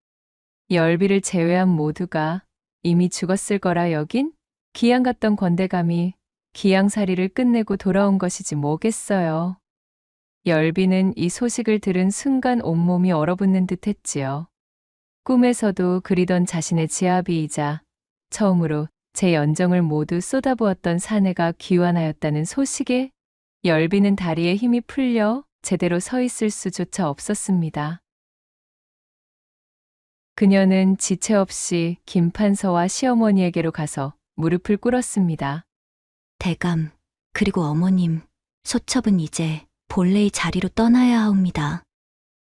열비를 제외한 모두가 이미 죽었을 거라 여긴 기양 같던 권대감이 기양살이를 끝내고 돌아온 것이지 뭐겠어요. 열비는 이 소식을 들은 순간 온몸이 얼어붙는 듯 했지요. 꿈에서도 그리던 자신의 지아비이자 처음으로 제 연정을 모두 쏟아부었던 사내가 귀환하였다는 소식에 열비는 다리에 힘이 풀려 제대로 서 있을 수조차 없었습니다. 그녀는 지체 없이 김판서와 시어머니에게로 가서 무릎을 꿇었습니다. 대감, 그리고 어머님, 소첩은 이제 본래의 자리로 떠나야 하옵니다.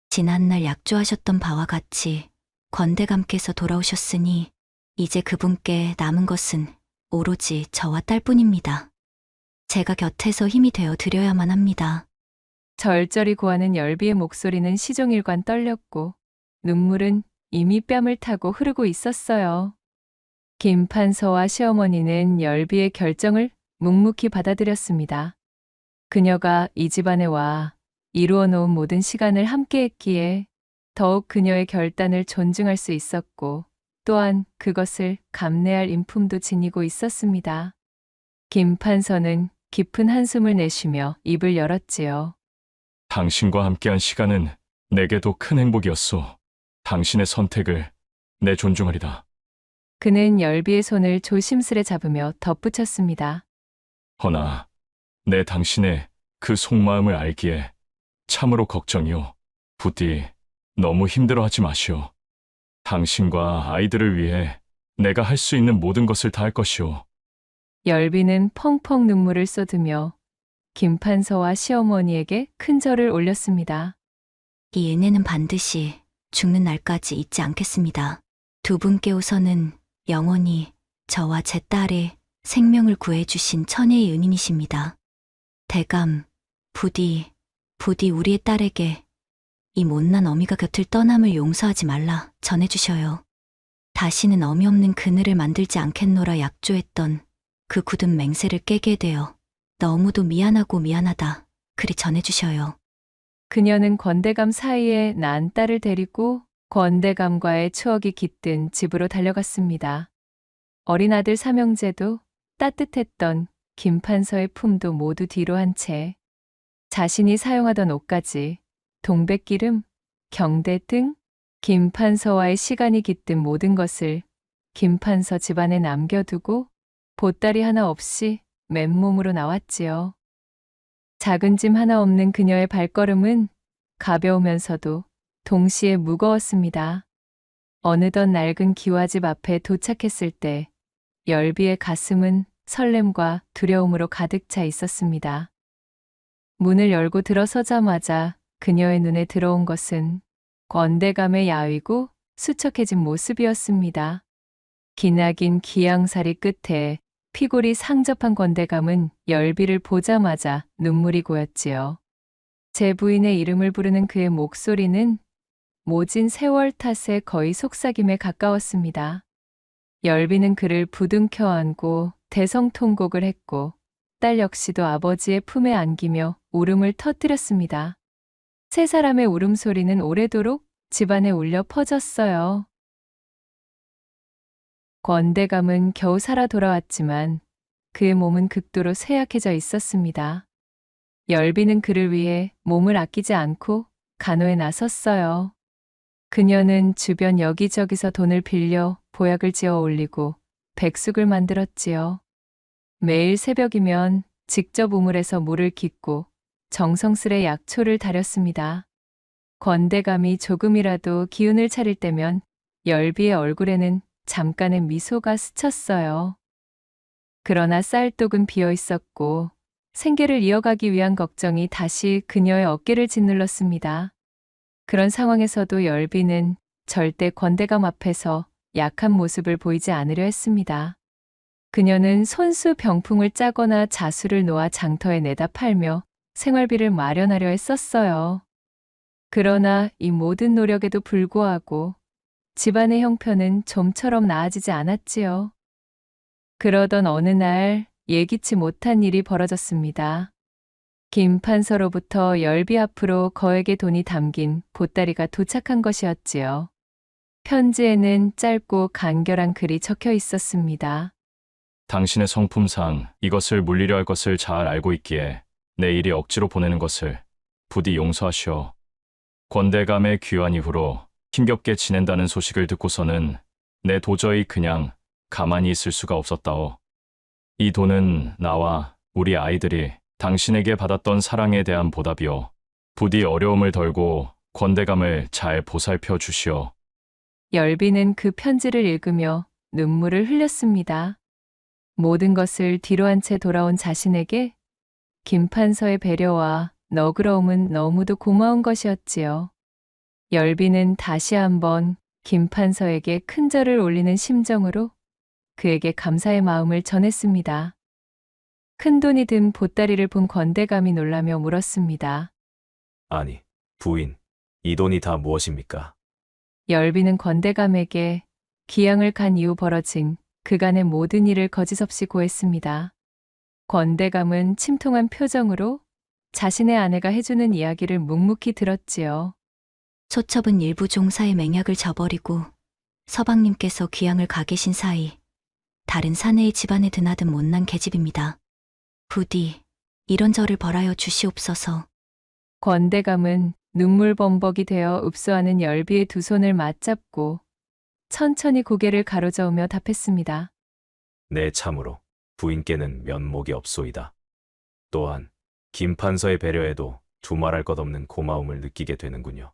지난날 약조하셨던 바와 같이 권대감께서 돌아오셨으니 이제 그분께 남은 것은 오로지 저와 딸뿐입니다. 제가 곁에서 힘이 되어 드려야만 합니다. 절절히 고하는 열비의 목소리는 시종일관 떨렸고 눈물은 이미 뺨을 타고 흐르고 있었어요. 김판서와 시어머니는 열비의 결정을 묵묵히 받아들였습니다. 그녀가 이 집안에 와 이루어 놓은 모든 시간을 함께 했기에 더욱 그녀의 결단을 존중할 수 있었고 또한 그것을 감내할 인품도 지니고 있었습니다. 김판서는 깊은 한숨을 내쉬며 입을 열었지요. 당신과 함께한 시간은 내게도 큰 행복이었소. 당신의 선택을 내 존중하리다. 그는 열비의 손을 조심스레 잡으며 덧붙였습니다. 허나 내 당신의 그 속마음을 알기에 참으로 걱정이오. 부디 너무 힘들어하지 마시오. 당신과 아이들을 위해 내가 할 수 있는 모든 것을 다할 것이오. 열비는 펑펑 눈물을 쏟으며 김판서와 시어머니에게 큰 절을 올렸습니다. 이 은혜는 반드시 죽는 날까지 잊지 않겠습니다. 두 분께 우선은 영원히 저와 제 딸의 생명을 구해주신 천혜의 은인이십니다. 대감, 부디 우리의 딸에게 이 못난 어미가 곁을 떠남을 용서하지 말라 전해주셔요. 다시는 어미 없는 그늘을 만들지 않겠노라 약조했던 그 굳은 맹세를 깨게 되어 너무도 미안하고 미안하다. 그리 전해주셔요. 그녀는 권대감 사이에 난 딸을 데리고 권대감과의 추억이 깃든 집으로 달려갔습니다. 어린 아들 삼형제도 따뜻했던 김판서의 품도 모두 뒤로 한 채 자신이 사용하던 옷까지 동백기름, 경대 등 김판서와의 시간이 깃든 모든 것을 김판서 집안에 남겨두고 보따리 하나 없이 맨몸으로 나왔지요. 작은 짐 하나 없는 그녀의 발걸음은 가벼우면서도 동시에 무거웠습니다. 어느덧 낡은 기와집 앞에 도착했을 때 열비의 가슴은 설렘과 두려움으로 가득 차 있었습니다. 문을 열고 들어서자마자 그녀의 눈에 들어온 것은 권대감의 야위고 수척해진 모습이었습니다. 기나긴 기양살이 끝에 피골이 상접한 권대감은 열비를 보자마자 눈물이 고였지요. 제 부인의 이름을 부르는 그의 목소리는 모진 세월 탓에 거의 속삭임에 가까웠습니다. 열비는 그를 부둥켜 안고 대성통곡을 했고 딸 역시도 아버지의 품에 안기며 울음을 터뜨렸습니다. 세 사람의 울음소리는 오래도록 집안에 울려 퍼졌어요. 권대감은 겨우 살아 돌아왔지만 그의 몸은 극도로 쇠약해져 있었습니다. 열비는 그를 위해 몸을 아끼지 않고 간호에 나섰어요. 그녀는 주변 여기저기서 돈을 빌려 보약을 지어 올리고 백숙을 만들었지요. 매일 새벽이면 직접 우물에서 물을 깃고 정성스레 약초를 다렸습니다. 권대감이 조금이라도 기운을 차릴 때면 열비의 얼굴에는 잠깐의 미소가 스쳤어요. 그러나 쌀독은 비어 있었고 생계를 이어가기 위한 걱정이 다시 그녀의 어깨를 짓눌렀습니다. 그런 상황에서도 열비는 절대 권대감 앞에서 약한 모습을 보이지 않으려 했습니다. 그녀는 손수 병풍을 짜거나 자수를 놓아 장터에 내다 팔며 생활비를 마련하려 했었어요. 그러나 이 모든 노력에도 불구하고 집안의 형편은 좀처럼 나아지지 않았지요. 그러던 어느 날 예기치 못한 일이 벌어졌습니다. 김판서로부터 열비 앞으로 거액의 돈이 담긴 보따리가 도착한 것이었지요. 편지에는 짧고 간결한 글이 적혀 있었습니다. 당신의 성품상 이것을 물리려 할 것을 잘 알고 있기에 내 일이 억지로 보내는 것을 부디 용서하시오. 권대감의 귀환 이후로 힘겹게 지낸다는 소식을 듣고서는 내 도저히 그냥 가만히 있을 수가 없었다오. 이 돈은 나와 우리 아이들이 당신에게 받았던 사랑에 대한 보답이오. 부디 어려움을 덜고 권대감을 잘 보살펴 주시오. 열비는 그 편지를 읽으며 눈물을 흘렸습니다. 모든 것을 뒤로 한 채 돌아온 자신에게 김판서의 배려와 너그러움은 너무도 고마운 것이었지요. 열비는 다시 한번 김판서에게 큰 절을 올리는 심정으로 그에게 감사의 마음을 전했습니다. 큰돈이 든 보따리를 본 권대감이 놀라며 물었습니다. 아니, 부인, 이 돈이 다 무엇입니까? 열비는 권대감에게 기양을 간 이후 벌어진 그간의 모든 일을 거짓없이 고했습니다. 권대감은 침통한 표정으로 자신의 아내가 해주는 이야기를 묵묵히 들었지요. 소첩은 일부 종사의 맹약을 저버리고 서방님께서 귀양을 가 계신 사이 다른 사내의 집안에 드나든 못난 계집입니다. 부디 이런 저를 벌하여 주시옵소서. 권대감은 눈물범벅이 되어 읍소하는 열비의 두 손을 맞잡고 천천히 고개를 가로저으며 답했습니다. 네, 참으로 부인께는 면목이 없소이다. 또한 김판서의 배려에도 두말할 것 없는 고마움을 느끼게 되는군요.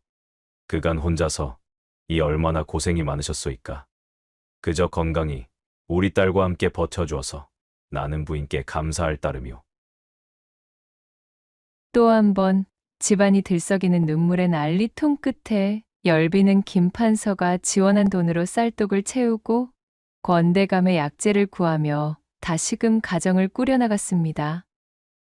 그간 혼자서 이 얼마나 고생이 많으셨소이까. 그저 건강히 우리 딸과 함께 버텨주어서 나는 부인께 감사할 따름이오. 또 한 번 집안이 들썩이는 눈물의 난리통 끝에 열비는 김판서가 지원한 돈으로 쌀독을 채우고 권대감의 약재를 구하며 다시금 가정을 꾸려나갔습니다.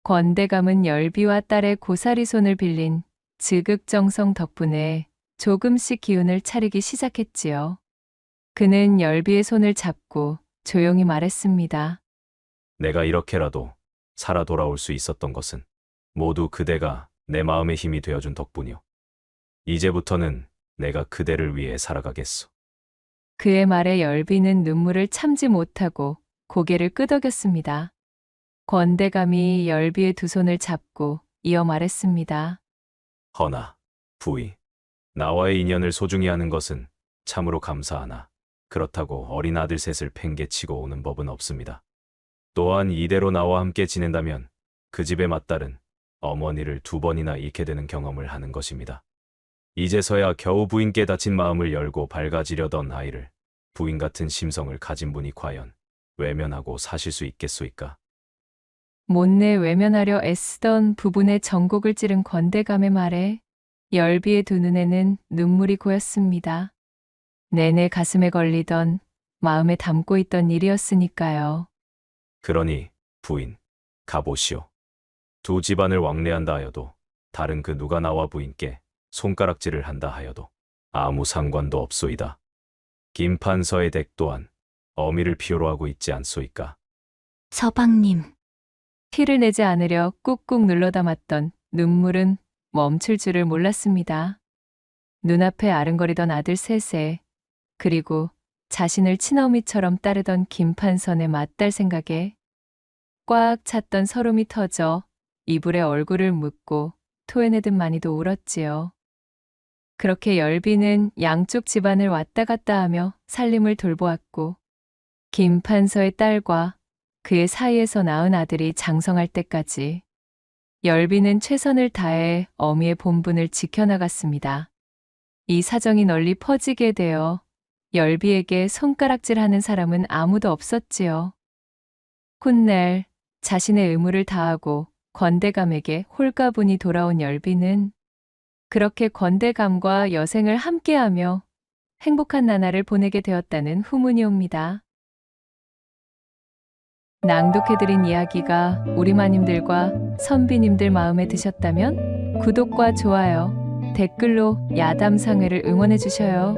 권대감은 열비와 딸의 고사리 손을 빌린 지극정성 덕분에 조금씩 기운을 차리기 시작했지요. 그는 열비의 손을 잡고 조용히 말했습니다. 내가 이렇게라도 살아 돌아올 수 있었던 것은 모두 그대가 내 마음의 힘이 되어준 덕분이요. 이제부터는 내가 그대를 위해 살아가겠소. 그의 말에 열비는 눈물을 참지 못하고 고개를 끄덕였습니다. 권대감이 열비의 두 손을 잡고 이어 말했습니다. 허나, 부이, 나와의 인연을 소중히 하는 것은 참으로 감사하나 그렇다고 어린 아들 셋을 팽개치고 오는 법은 없습니다. 또한 이대로 나와 함께 지낸다면 그 집의 맏딸은 어머니를 2번이나 잃게 되는 경험을 하는 것입니다. 이제서야 겨우 부인께 다친 마음을 열고 밝아지려던 아이를 부인 같은 심성을 가진 분이 과연 외면하고 사실 수 있겠소이까? 못내 외면하려 애쓰던 부분의 전곡을 찌른 권대감의 말에 열비의 두 눈에는 눈물이 고였습니다. 내내 가슴에 걸리던 마음에 담고 있던 일이었으니까요. 그러니 부인, 가보시오. 두 집안을 왕래한다 하여도 다른 그 누가 나와 부인께 손가락질을 한다 하여도 아무 상관도 없소이다. 김판서의 댁 또한 어미를 필요로 하고 있지 않소이까? 서방님, 티를 내지 않으려 꾹꾹 눌러 담았던 눈물은 멈출 줄을 몰랐습니다. 눈앞에 아른거리던 아들 셋에 그리고 자신을 친어미처럼 따르던 김판선의 맏딸 생각에 꽉 찼던 서름이 터져 이불에 얼굴을 묻고 토해내듯 많이도 울었지요. 그렇게 열비는 양쪽 집안을 왔다 갔다 하며 살림을 돌보았고 김판서의 딸과 그의 사이에서 낳은 아들이 장성할 때까지 열비는 최선을 다해 어미의 본분을 지켜나갔습니다. 이 사정이 널리 퍼지게 되어 열비에게 손가락질하는 사람은 아무도 없었지요. 훗날 자신의 의무를 다하고 권대감에게 홀가분이 돌아온 열비는 그렇게 권대감과 여생을 함께하며 행복한 나날을 보내게 되었다는 후문이 옵니다. 낭독해드린 이야기가 우리 마님들과 선비님들 마음에 드셨다면 구독과 좋아요, 댓글로 야담상회를 응원해 주셔요.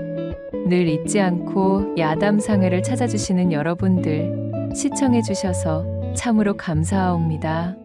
늘 잊지 않고 야담상회를 찾아주시는 여러분들 시청해 주셔서 참으로 감사하옵니다.